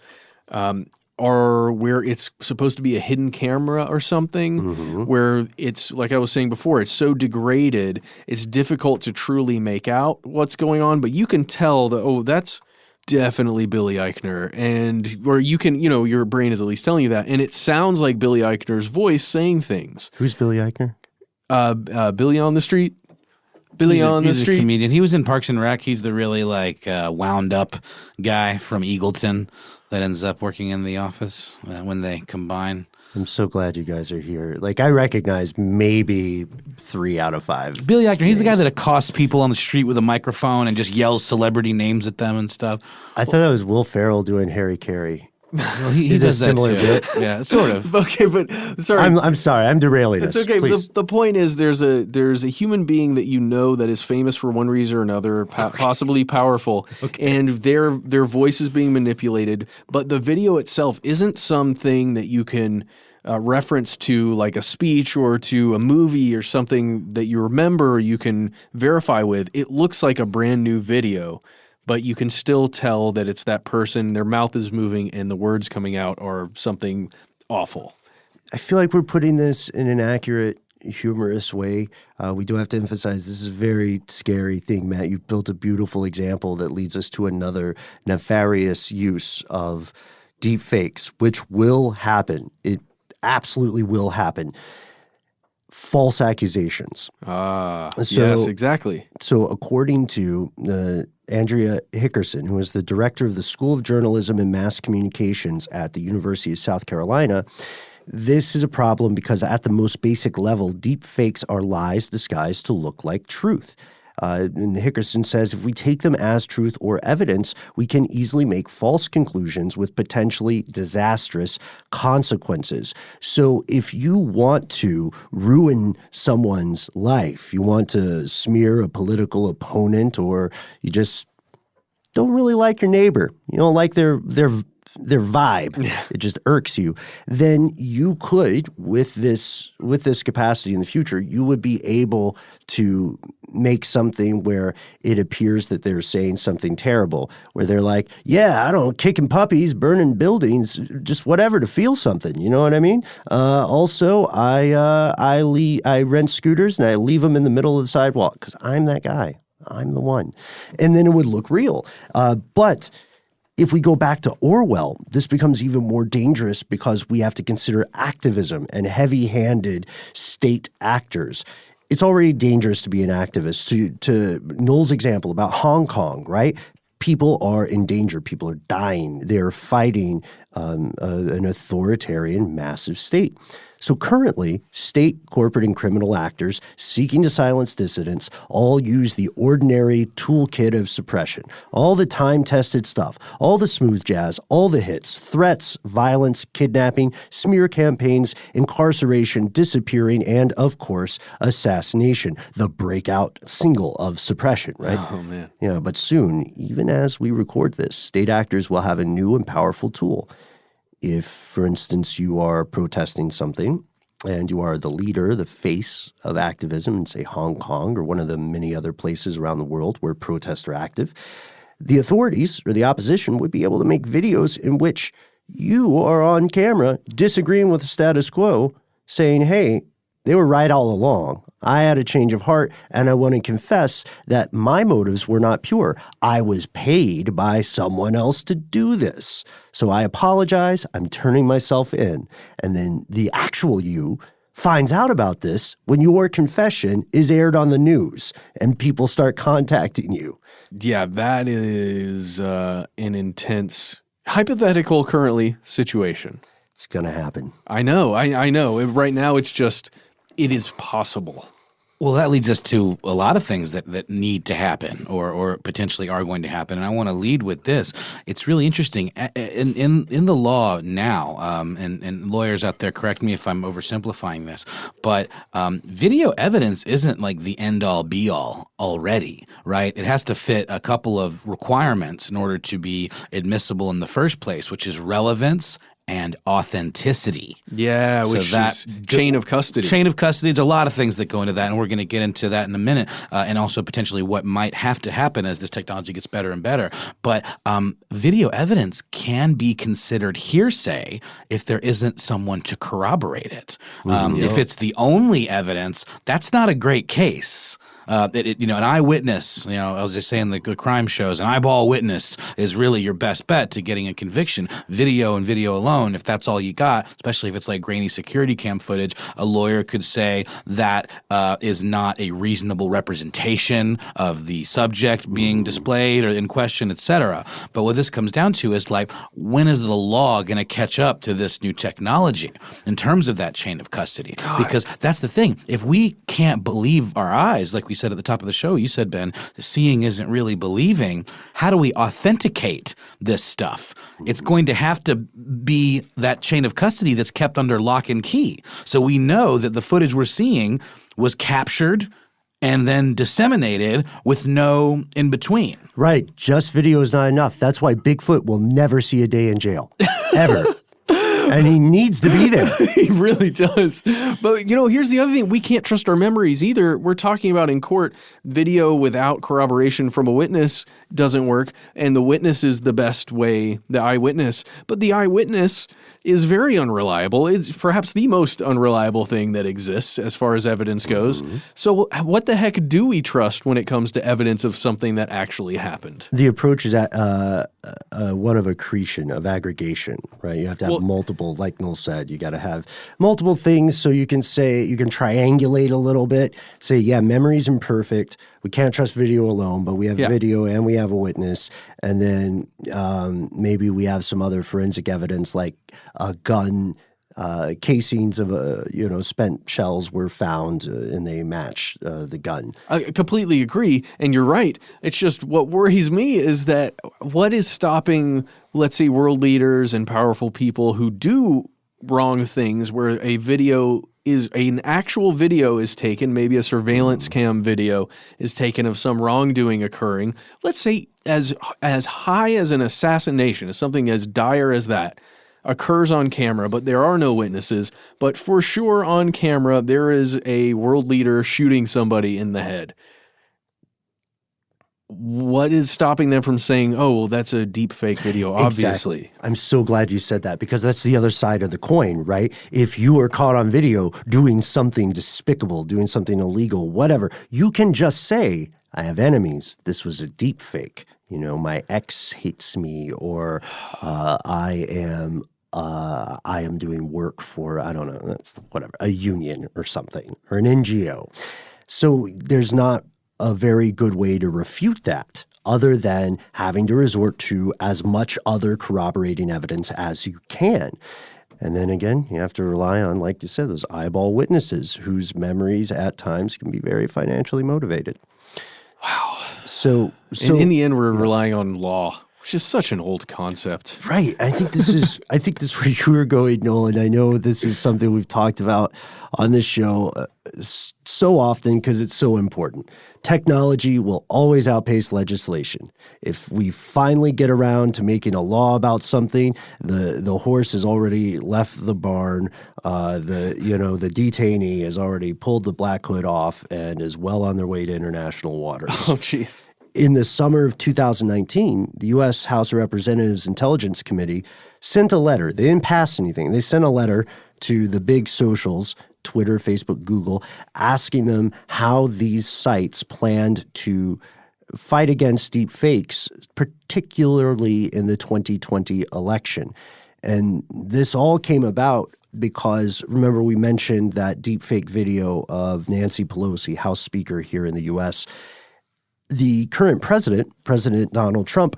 Speaker 2: are where it's supposed to be a hidden camera or something, where it's, like I was saying before, it's so degraded, it's difficult to truly make out what's going on, but you can tell that, that's definitely Billy Eichner, or you can, your brain is at least telling you that, and it sounds like Billy Eichner's voice saying things.
Speaker 3: Who's Billy Eichner?
Speaker 2: Billy on the Street. He's a
Speaker 4: comedian. He was in Parks and Rec. He's the really wound up guy from Eagleton that ends up working in The Office when they combine.
Speaker 3: I'm so glad you guys are here. I recognize maybe 3 out of 5.
Speaker 4: Billy Eichner, he's the guy that accosts people on the street with a microphone and just yells celebrity names at them and stuff.
Speaker 3: I thought that was Will Ferrell doing Harry Carey.
Speaker 4: Well, he does that
Speaker 3: similar
Speaker 4: too.
Speaker 3: bit.
Speaker 4: Yeah, sort of.
Speaker 2: Okay, but sorry.
Speaker 3: I'm sorry. I'm derailing
Speaker 2: It's
Speaker 3: us.
Speaker 2: okay.
Speaker 3: Please.
Speaker 2: But the point is, there's a human being that that is famous for one reason or another, possibly powerful, and their voice is being manipulated. But the video itself isn't something that you can reference to, like a speech or to a movie or something that you remember or you can verify with. It looks like a brand new video, but you can still tell that it's that person, their mouth is moving, and the words coming out are something awful.
Speaker 3: I feel like we're putting this in an accurate, humorous way. We do have to emphasize this is a very scary thing, Matt. You've built a beautiful example that leads us to another nefarious use of deep fakes, which will happen. It absolutely will happen. False accusations.
Speaker 2: Yes, exactly.
Speaker 3: So according to Andrea Hickerson, who is the director of the School of Journalism and Mass Communications at the University of South Carolina, this is a problem because at the most basic level, deep fakes are lies disguised to look like truth. And Hickerson says if we take them as truth or evidence, we can easily make false conclusions with potentially disastrous consequences. So if you want to ruin someone's life, you want to smear a political opponent, or you just don't really like your neighbor, you don't like their vibe, it just irks you, then you could, with this capacity in the future, you would be able to make something where it appears that they're saying something terrible, where they're like, yeah, I don't know, kicking puppies, burning buildings, just whatever to feel something. You know what I mean? Also, I rent scooters and I leave them in the middle of the sidewalk because I'm that guy. I'm the one. And then it would look real. But if we go back to Orwell, this becomes even more dangerous because we have to consider activism and heavy-handed state actors. It's already dangerous to be an activist. To Noel's example about Hong Kong, right? people are in danger. People are dying. They're fighting an authoritarian, massive state. So currently, state, corporate, and criminal actors seeking to silence dissidents all use the ordinary toolkit of suppression. All the time-tested stuff, all the smooth jazz, all the hits, threats, violence, kidnapping, smear campaigns, incarceration, disappearing, and, of course, assassination. The breakout single of suppression, right?
Speaker 2: Oh, man.
Speaker 3: Yeah, but soon, even as we record this, state actors will have a new and powerful tool. If, for instance, you are protesting something and you are the leader, the face of activism in, say, Hong Kong or one of the many other places around the world where protests are active, the authorities or the opposition would be able to make videos in which you are on camera disagreeing with the status quo, saying, hey, they were right all along. I had a change of heart, and I want to confess that my motives were not pure. I was paid by someone else to do this. So I apologize. I'm turning myself in. And then the actual you finds out about this when your confession is aired on the news and people start contacting you.
Speaker 2: Yeah, that is an intense, hypothetical currently situation.
Speaker 3: It's going to happen.
Speaker 2: I know. I know. Right now, it's just, it is possible.
Speaker 4: Well, that leads us to a lot of things that need to happen or potentially are going to happen. And I want to lead with this. It's really interesting. In the law now, and lawyers out there, correct me if I'm oversimplifying this, but video evidence isn't like the end-all, be-all already, right? It has to fit a couple of requirements in order to be admissible in the first place, which is relevance and authenticity.
Speaker 2: Yeah,
Speaker 4: so
Speaker 2: which
Speaker 4: that
Speaker 2: is chain of custody.
Speaker 4: Chain of custody, there's a lot of things that go into that, and we're going to get into that in a minute, and also potentially what might have to happen as this technology gets better and better. But video evidence can be considered hearsay if there isn't someone to corroborate it. If it's the only evidence, that's not a great case. An eyewitness, I was just saying the good crime shows, an eyeball witness is really your best bet to getting a conviction. Video and video alone, if that's all you got, especially if it's like grainy security cam footage, a lawyer could say that is not a reasonable representation of the subject being displayed or in question, etc. But what this comes down to is like, when is the law going to catch up to this new technology in terms of that chain of custody? God. Because that's the thing. If we can't believe our eyes, like we said at the top of the show, you said, Ben, seeing isn't really believing. How do we authenticate this stuff? It's going to have to be that chain of custody that's kept under lock and key. So we know that the footage we're seeing was captured and then disseminated with no in between.
Speaker 3: Right. Just video is not enough. That's why Bigfoot will never see a day in jail. Ever. And he needs to be there.
Speaker 2: He really does. But, here's the other thing. We can't trust our memories either. We're talking about in court, video without corroboration from a witness doesn't work. And the witness is the best way, the eyewitness. But the eyewitness is very unreliable. It's perhaps the most unreliable thing that exists as far as evidence goes. Mm-hmm. So what the heck do we trust when it comes to evidence of something that actually happened?
Speaker 3: The approach is one of accretion, of aggregation, right? You have to have multiple, like Noel said, you got to have multiple things so you can triangulate a little bit, say, yeah, memory's imperfect. We can't trust video alone, but we have video and we have a witness. And then maybe we have some other forensic evidence like a gun, casings of spent shells were found and they match the gun.
Speaker 2: I completely agree. And you're right. It's just what worries me is that what is stopping, let's say, world leaders and powerful people who do wrong things where an actual video is taken, maybe a surveillance cam video is taken of some wrongdoing occurring. Let's say as high as an assassination, as something as dire as that, occurs on camera, but there are no witnesses. But for sure on camera, there is a world leader shooting somebody in the head. What is stopping them from saying, oh, well, that's a deep fake video, obviously?
Speaker 3: Exactly. I'm so glad you said that because that's the other side of the coin, right? If you are caught on video doing something despicable, doing something illegal, whatever, you can just say, I have enemies. This was a deep fake. My ex hates me, or I am doing work for, I don't know, whatever, a union or something, or an NGO. So there's not a very good way to refute that other than having to resort to as much other corroborating evidence as you can. And then again, you have to rely on, like you said, those eyeball witnesses whose memories at times can be very financially motivated.
Speaker 2: Wow.
Speaker 3: So
Speaker 2: in the end, we're relying on law, which is such an old concept.
Speaker 3: Right. I think this is where you were going, Nolan. I know this is something we've talked about on this show so often because it's so important. Technology will always outpace legislation. If we finally get around to making a law about something, the horse has already left the barn. The detainee has already pulled the black hood off and is well on their way to international waters.
Speaker 2: Oh, jeez.
Speaker 3: In the summer of 2019, the U.S. House of Representatives Intelligence Committee sent a letter. They didn't pass anything. They sent a letter to the big socials, Twitter, Facebook, Google, asking them how these sites planned to fight against deep fakes, particularly in the 2020 election. And this all came about because, remember, we mentioned that deep fake video of Nancy Pelosi, House Speaker here in the U.S. The current president, President Donald Trump,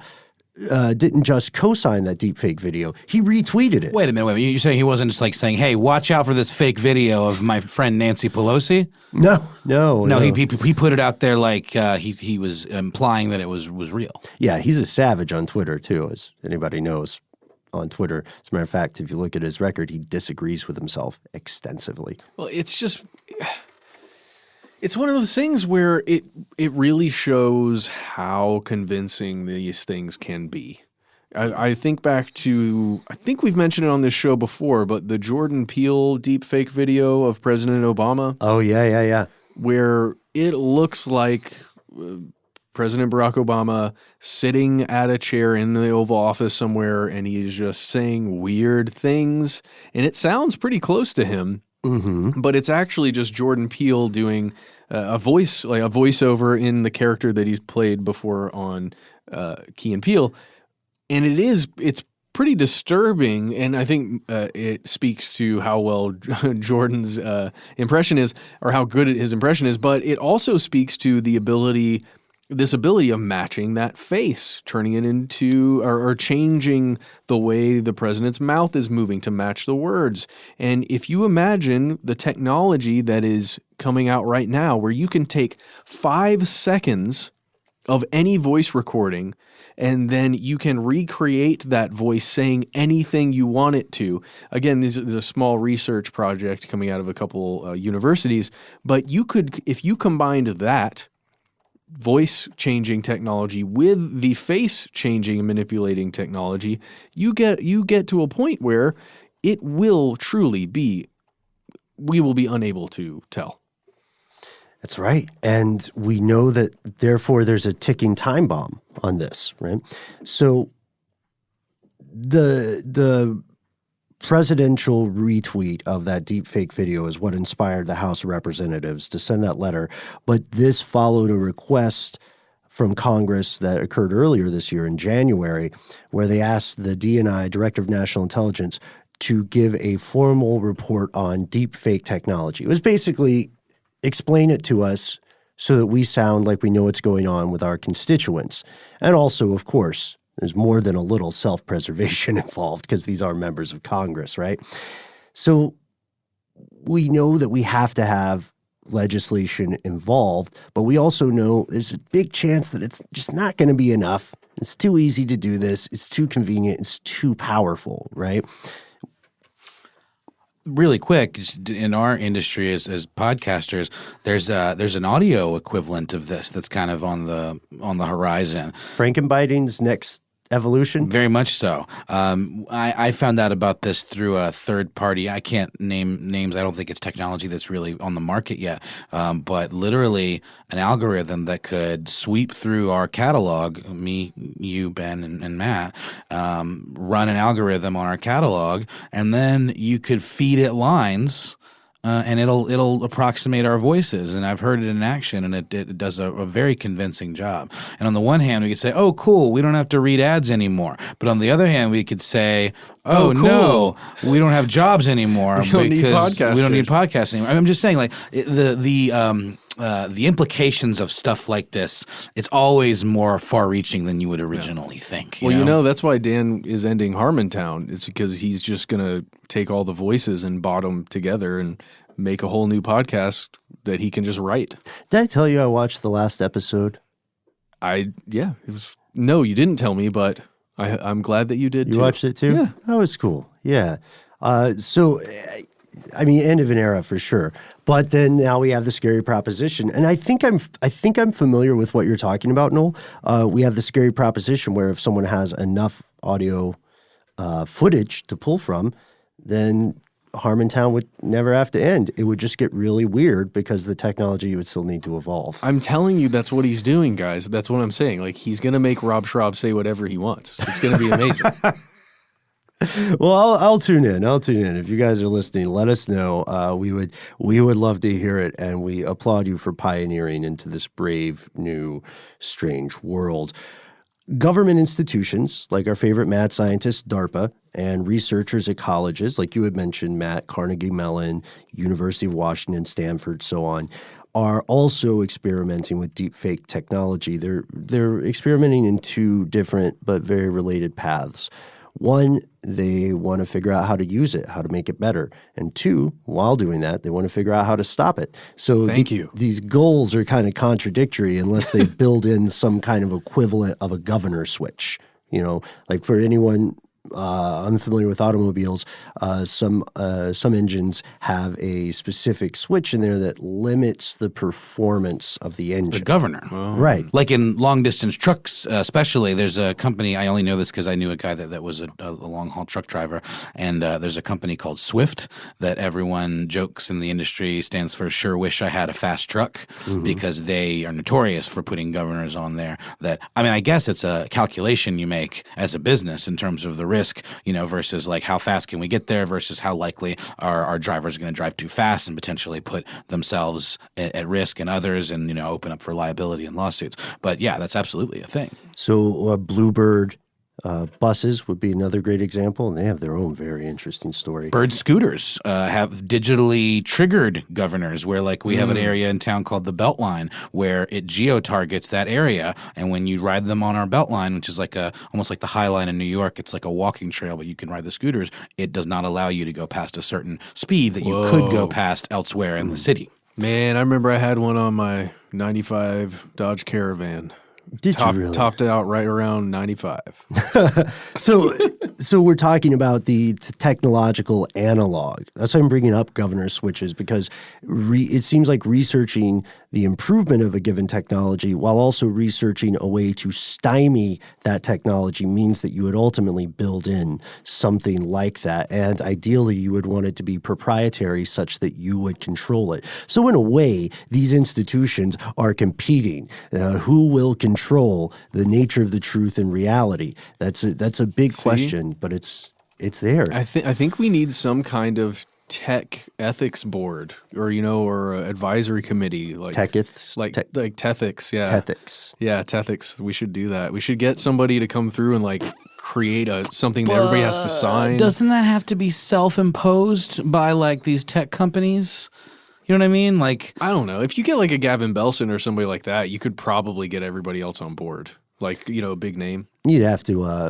Speaker 3: didn't just co-sign that deepfake video. He retweeted it.
Speaker 4: Wait a minute. You're saying he wasn't just like saying, hey, watch out for this fake video of my friend Nancy Pelosi?
Speaker 3: No.
Speaker 4: He put it out there like he was implying that it was real.
Speaker 3: Yeah, he's a savage on Twitter, too, as anybody knows on Twitter. As a matter of fact, if you look at his record, he disagrees with himself extensively.
Speaker 2: Well, it's one of those things where it really shows how convincing these things can be. I think back to, I think we've mentioned it on this show before, but the Jordan Peele deepfake video of President Obama.
Speaker 3: Oh, yeah.
Speaker 2: Where it looks like President Barack Obama sitting at a chair in the Oval Office somewhere, and he's just saying weird things, and it sounds pretty close to him.
Speaker 3: Mm-hmm.
Speaker 2: But it's actually just Jordan Peele doing a voiceover in the character that he's played before on Key and Peele, and it's pretty disturbing. And I think it speaks to how well Jordan's impression is, or how good his impression is. But it also speaks to this ability of matching that face, turning it into or changing the way the president's mouth is moving to match the words. And if you imagine the technology that is coming out right now, where you can take 5 seconds of any voice recording and then you can recreate that voice saying anything you want it to. Again, this is a small research project coming out of a couple universities, but you could, if you combined that voice changing technology with the face changing and manipulating technology, you get to a point where it will truly be, we will be unable to tell.
Speaker 3: That's right. And we know that, therefore, there's a ticking time bomb on this, right? So the presidential retweet of that deepfake video is what inspired the House of Representatives to send that letter. But this followed a request from Congress that occurred earlier this year in January, where they asked the DNI, Director of National Intelligence, to give a formal report on deepfake technology. It was basically explain it to us so that we sound like we know what's going on with our constituents. And also, of course, there's more than a little self-preservation involved because these are members of Congress, right? So we know that we have to have legislation involved, but we also know there's a big chance that it's just not going to be enough. It's too easy to do this. It's too convenient. It's too powerful, right?
Speaker 4: Really quick, in our industry as podcasters, there's an audio equivalent of this that's kind of on the horizon.
Speaker 3: Frankenbiting's next evolution?
Speaker 4: Very much so. I found out about this through a third party. I can't name names. I don't think it's technology that's really on the market yet. But literally an algorithm that could sweep through our catalog, me, you, Ben, and Matt, run an algorithm on our catalog, and then you could feed it lines. And it'll approximate our voices, and I've heard it in action, and it does a very convincing job. And on the one hand, we could say, "Oh, cool, we don't have to read ads anymore." But on the other hand, we could say, "Oh, cool. No, we don't have jobs anymore
Speaker 2: we don't need
Speaker 4: podcasting anymore." I'm just saying, like the implications of stuff like this, it's always more far-reaching than you would originally think.
Speaker 2: You know, that's why Dan is ending Harmontown. It's because he's just going to take all the voices and bottom them together and make a whole new podcast that he can just write.
Speaker 3: Did I tell you I watched the last episode?
Speaker 2: It was. No, you didn't tell me, but I'm glad that you did too.
Speaker 3: You watched it too?
Speaker 2: Yeah.
Speaker 3: That was cool. Yeah. So, I mean, end of an era for sure. But then now we have the scary proposition, and I think I'm familiar with what you're talking about, Noel. We have the scary proposition where if someone has enough audio footage to pull from, then Harmontown would never have to end. It would just get really weird because the technology would still need to evolve.
Speaker 2: I'm telling you, that's what he's doing, guys. That's what I'm saying. Like, he's going to make Rob Schraub say whatever he wants. It's going to be amazing.
Speaker 3: Well, I'll tune in. If you guys are listening, let us know. We would love to hear it, and we applaud you for pioneering into this brave, new, strange world. Government institutions, like our favorite mad scientist, DARPA, and researchers at colleges, like you had mentioned, Matt, Carnegie Mellon, University of Washington, Stanford, so on, are also experimenting with deepfake technology. They're experimenting in two different but very related paths. One, they want to figure out how to use it, how to make it better. And two, while doing that, they want to figure out how to stop it. So these goals are kind of contradictory unless they build in some kind of equivalent of a governor switch. You know, like for anyone unfamiliar with automobiles, some engines have a specific switch in there that limits the performance of the engine.
Speaker 4: The governor.
Speaker 2: Oh.
Speaker 3: Right.
Speaker 4: Like in long-distance trucks especially, there's a company, I only know this because I knew a guy that was a long-haul truck driver, and there's a company called Swift that everyone jokes in the industry stands for sure wish I had a fast truck, because they are notorious for putting governors on there that, I mean, I guess it's a calculation you make as a business in terms of the risk, you know, versus like how fast can we get there versus how likely are our drivers going to drive too fast and potentially put themselves at risk and others and, you know, open up for liability and lawsuits. But yeah, that's absolutely a thing.
Speaker 3: So Bluebird buses would be another great example, and they have their own very interesting story.
Speaker 4: Bird scooters have digitally triggered governors where like we have an area in town called the Beltline where it geo-targets that area, and when you ride them on our Beltline, which is like almost like the High Line in New York, it's like a walking trail, but you can ride the scooters, it does not allow you to go past a certain speed that you could go past elsewhere in the city.
Speaker 2: Man, I remember I had one on my 95 Dodge Caravan.
Speaker 3: Did you really?
Speaker 2: Topped it out right around 95.
Speaker 3: So we're talking about the technological analog. That's why I'm bringing up governor switches, because it seems like researching the improvement of a given technology while also researching a way to stymie that technology means that you would ultimately build in something like that. And ideally, you would want it to be proprietary such that you would control it. So in a way, these institutions are competing. Who will control the nature of the truth and reality? That's a big question, but it's there.
Speaker 2: I think we need some kind of tech ethics board, or advisory committee, like
Speaker 3: Techethics,
Speaker 2: like Tethics, yeah.
Speaker 3: Tethics.
Speaker 2: Yeah, Tethics. We should do that. We should get somebody to come through and like create something that everybody has to sign.
Speaker 4: Doesn't that have to be self-imposed by like these tech companies? You know what I mean? Like,
Speaker 2: I don't know. If you get like a Gavin Belson or somebody like that, you could probably get everybody else on board. Like, a big name.
Speaker 3: You'd have to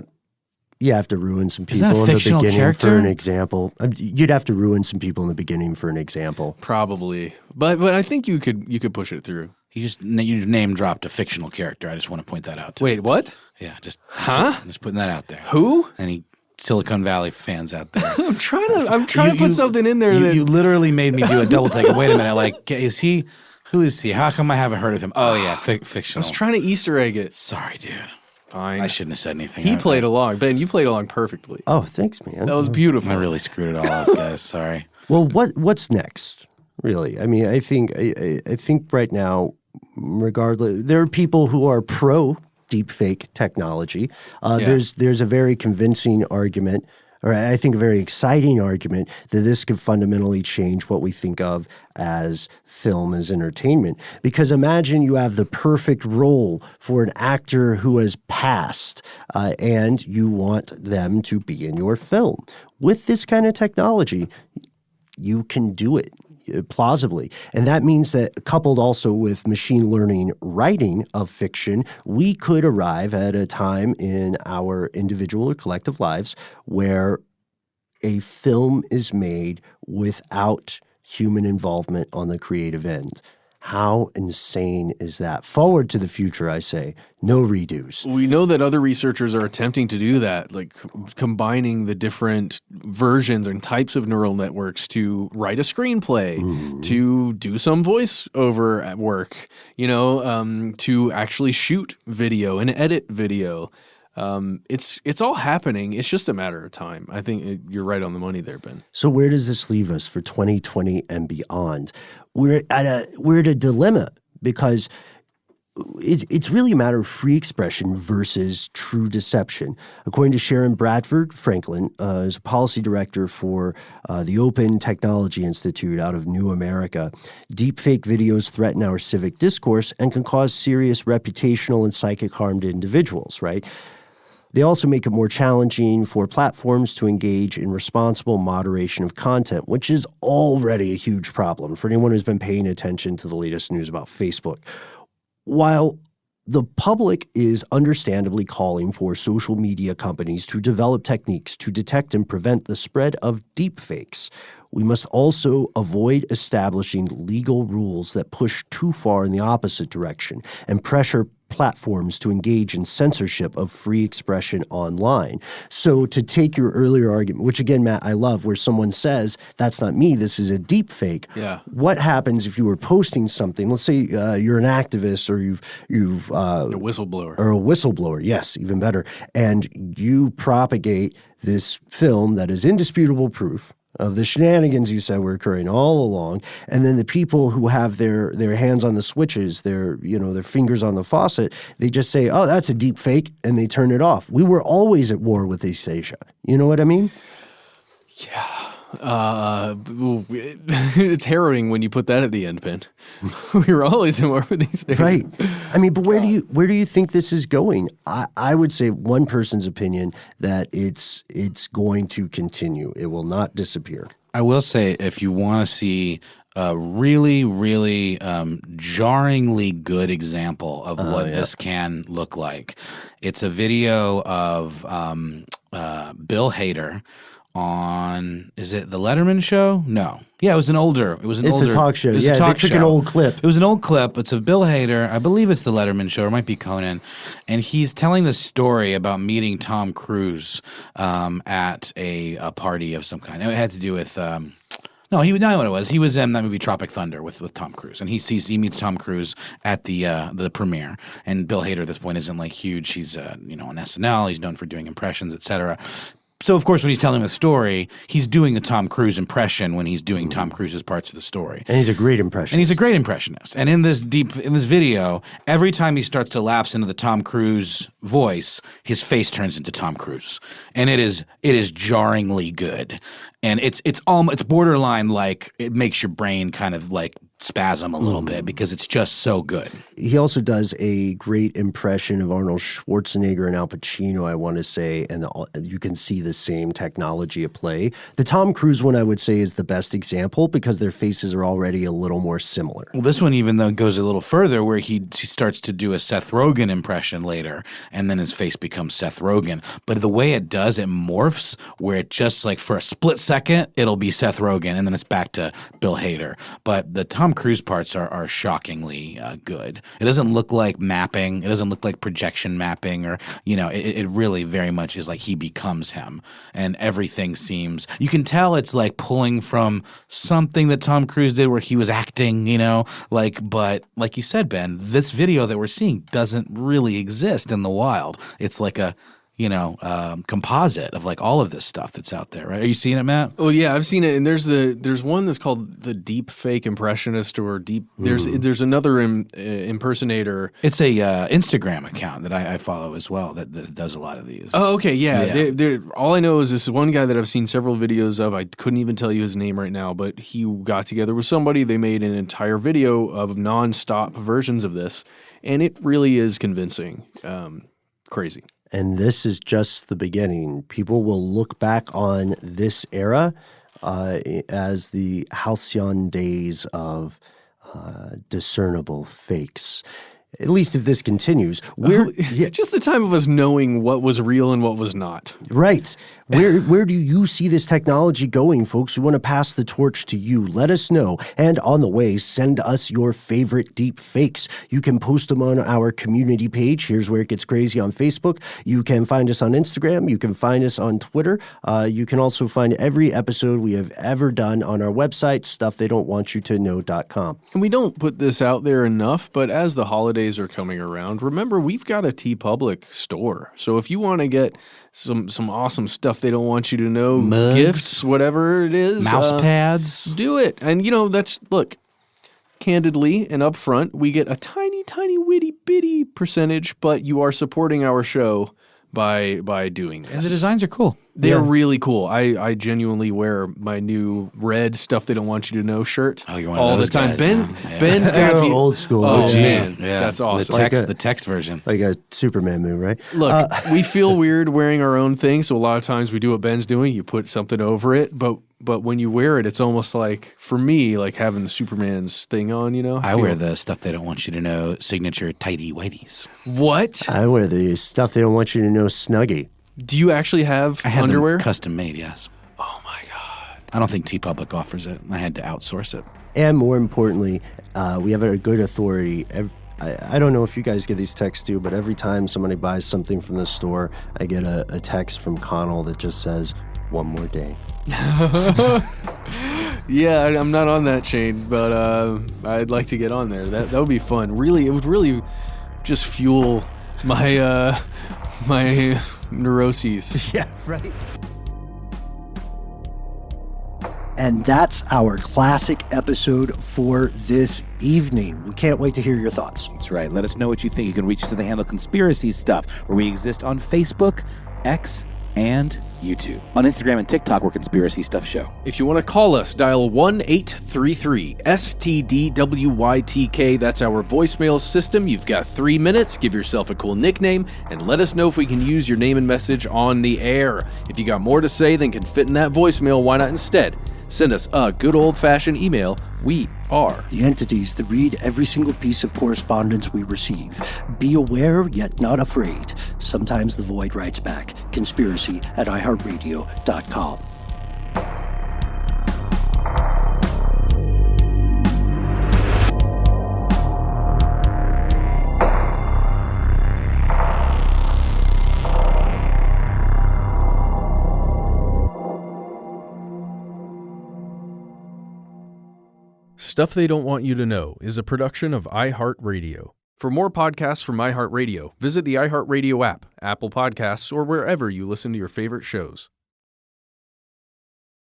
Speaker 3: ruin some people in the beginning for an example. You'd have to ruin some people in the beginning for an example.
Speaker 2: Probably. But I think you could push it through.
Speaker 4: You name dropped a fictional character. I just want to point that out.
Speaker 2: Wait, what?
Speaker 4: Yeah, just putting that out there.
Speaker 2: Who?
Speaker 4: Any Silicon Valley fans out there?
Speaker 2: I'm trying to put something in there.
Speaker 4: You literally made me do a double take. Wait a minute, like, is he? Who is he? How come I haven't heard of him? Oh yeah, fictional.
Speaker 2: I was trying to Easter egg it.
Speaker 4: Sorry, dude.
Speaker 2: Fine.
Speaker 4: I shouldn't have said anything.
Speaker 2: He played along. Ben, you played along perfectly.
Speaker 3: Oh, thanks, man.
Speaker 2: That was beautiful.
Speaker 4: I really screwed it all up, guys. Sorry.
Speaker 3: Well, what's next? Really? I mean, I think right now, regardless, there are people who are pro deepfake technology. There's a very convincing argument, or I think a very exciting argument, that this could fundamentally change what we think of as film as entertainment. Because imagine you have the perfect role for an actor who has passed, and you want them to be in your film. With this kind of technology, you can do it. plausibly. And that means that coupled also with machine learning writing of fiction, we could arrive at a time in our individual or collective lives where a film is made without human involvement on the creative end. How insane is that? Forward to the future, I say. No redos.
Speaker 2: We know that other researchers are attempting to do that, like combining the different versions and types of neural networks to write a screenplay, to do some voiceover at work, to actually shoot video and edit video. It's all happening. It's just a matter of time. I think you're right on the money there, Ben.
Speaker 3: So where does this leave us for 2020 and beyond? We're at a dilemma because it's really a matter of free expression versus true deception. According to Sharon Bradford Franklin, is a policy director for the Open Technology Institute out of New America, deepfake videos threaten our civic discourse and can cause serious reputational and psychic harm to individuals, right? They also make it more challenging for platforms to engage in responsible moderation of content, which is already a huge problem for anyone who's been paying attention to the latest news about Facebook. While the public is understandably calling for social media companies to develop techniques to detect and prevent the spread of deepfakes, we must also avoid establishing legal rules that push too far in the opposite direction and pressure platforms to engage in censorship of free expression online. So to take your earlier argument, which again, Matt, I love, where someone says, that's not me, this is a deep fake.
Speaker 2: Yeah.
Speaker 3: What happens if you were posting something, let's say you're an activist or you've
Speaker 2: A whistleblower.
Speaker 3: or a whistleblower, yes, even better, and you propagate this film that is indisputable proof of the shenanigans you said were occurring all along, and then the people who have their hands on the switches, their fingers on the faucet, they just say, "Oh, that's a deep fake," and they turn it off. We were always at war with East Asia. You know what I mean?
Speaker 2: Yeah. It's harrowing when you put that at the end, Ben. We were always in war with these things.
Speaker 3: Right. I mean, but where do you think this is going? I would say one person's opinion that it's going to continue. It will not disappear.
Speaker 4: I will say, if you want to see a really, really jarringly good example of what this can look like, it's a video of Bill Hader on, is it the Letterman show? No. Yeah, it was an older. It's
Speaker 3: a talk show. Yeah, they took an old clip.
Speaker 4: It was an old clip. It's of Bill Hader. I believe it's the Letterman show, or it might be Conan. And he's telling the story about meeting Tom Cruise at a party of some kind. It had to do with no, he not what it was. He was in that movie Tropic Thunder with Tom Cruise, and he meets Tom Cruise at the premiere. And Bill Hader at this point isn't like huge. He's on SNL. He's known for doing impressions, etc. So, of course, when he's telling the story, he's doing the Tom Cruise impression when he's doing Tom Cruise's parts of the story.
Speaker 3: And he's a great impressionist.
Speaker 4: And in this video, every time he starts to lapse into the Tom Cruise voice, his face turns into Tom Cruise. And it is jarringly good. And it's borderline like it makes your brain kind of like spasm a little bit because it's just so good.
Speaker 3: He also does a great impression of Arnold Schwarzenegger and Al Pacino, I want to say, and you can see the same technology at play. The Tom Cruise one, I would say, is the best example because their faces are already a little more similar.
Speaker 4: Well, this one even though goes a little further where he starts to do a Seth Rogen impression later, and then his face becomes Seth Rogen. But the way it does, it morphs where it just like for a split second, it'll be Seth Rogen, and then it's back to Bill Hader. But the Tom Cruise parts are shockingly good. It doesn't look like mapping. It doesn't look like projection mapping, or it really very much is like he becomes him, and everything seems. You can tell it's like pulling from something that Tom Cruise did where he was acting, but like you said, Ben, this video that we're seeing doesn't really exist in the wild. It's like a composite of like all of this stuff that's out there, right? Are you seeing it, Matt?
Speaker 2: Oh yeah, I've seen it, and there's one that's called the deep fake impressionist or deep. There's another impersonator.
Speaker 4: It's a Instagram account that I follow as well that does a lot of these.
Speaker 2: Oh okay, yeah. All I know is this one guy that I've seen several videos of. I couldn't even tell you his name right now, but he got together with somebody. They made an entire video of nonstop versions of this, and it really is convincing. Crazy.
Speaker 3: And this is just the beginning. People will look back on this era as the halcyon days of discernible fakes. At least if this continues.
Speaker 2: Just the time of us knowing what was real and what was not.
Speaker 3: Right. Where do you see this technology going, folks? We want to pass the torch to you. Let us know. And on the way, send us your favorite deep fakes. You can post them on our community page. Here's where it gets crazy on Facebook. You can find us on Instagram. You can find us on Twitter. You can also find every episode we have ever done on our website, stufftheydon'twantyoutoKnow.com.
Speaker 2: And we don't put this out there enough, but as the holidays are coming around, remember we've got a TeePublic store. So if you want to get some awesome stuff they don't want you to know,
Speaker 4: mugs,
Speaker 2: gifts, whatever it is,
Speaker 4: mouse pads,
Speaker 2: do it. And look, candidly and upfront, we get a tiny, witty bitty percentage, but you are supporting our show by doing this.
Speaker 4: And the designs are cool.
Speaker 2: They are really cool. I genuinely wear my new red stuff they don't want you to know shirt all the time.
Speaker 4: Guys,
Speaker 2: Ben's got the
Speaker 3: old school.
Speaker 2: Oh,
Speaker 3: OG.
Speaker 2: man, that's awesome.
Speaker 4: The text version.
Speaker 3: Like a Superman move, right?
Speaker 2: Look, we feel weird wearing our own thing, so a lot of times we do what Ben's doing. You put something over it, but when you wear it, it's almost like, for me, like having the Superman's thing on,
Speaker 4: I wear the stuff they don't want you to know signature tighty whities.
Speaker 2: What?
Speaker 3: I wear the stuff they don't want you to know Snuggie.
Speaker 2: Do you actually have underwear?
Speaker 4: Them custom made, yes.
Speaker 2: Oh my God.
Speaker 4: I don't think TeePublic offers it. I had to outsource it.
Speaker 3: And more importantly, we have a good authority. I don't know if you guys get these texts too, but every time somebody buys something from the store, I get a text from Connell that just says, "One more day."
Speaker 2: Yeah, I'm not on that chain, but I'd like to get on there. That would be fun. Really, it would really just fuel my my neuroses.
Speaker 3: Yeah, right. And that's our classic episode for this evening. We can't wait to hear your thoughts.
Speaker 5: That's right. Let us know what you think. You can reach us at the handle Conspiracy Stuff, where we exist on Facebook, X, and YouTube. On Instagram and TikTok, we're Conspiracy Stuff Show.
Speaker 2: If you want to call us, dial 1-833-STDWYTK. That's our voicemail system. You've got 3 minutes. Give yourself a cool nickname, and let us know if we can use your name and message on the air. If you got more to say than can fit in that voicemail, why not instead send us a good old-fashioned email? We are
Speaker 3: the entities that read every single piece of correspondence we receive. Be aware, yet not afraid. Sometimes the void writes back. Conspiracy@iHeartRadio.com.
Speaker 2: Stuff They Don't Want You to Know is a production of iHeartRadio. For more podcasts from iHeartRadio, visit the iHeartRadio app, Apple Podcasts, or wherever you listen to your favorite shows.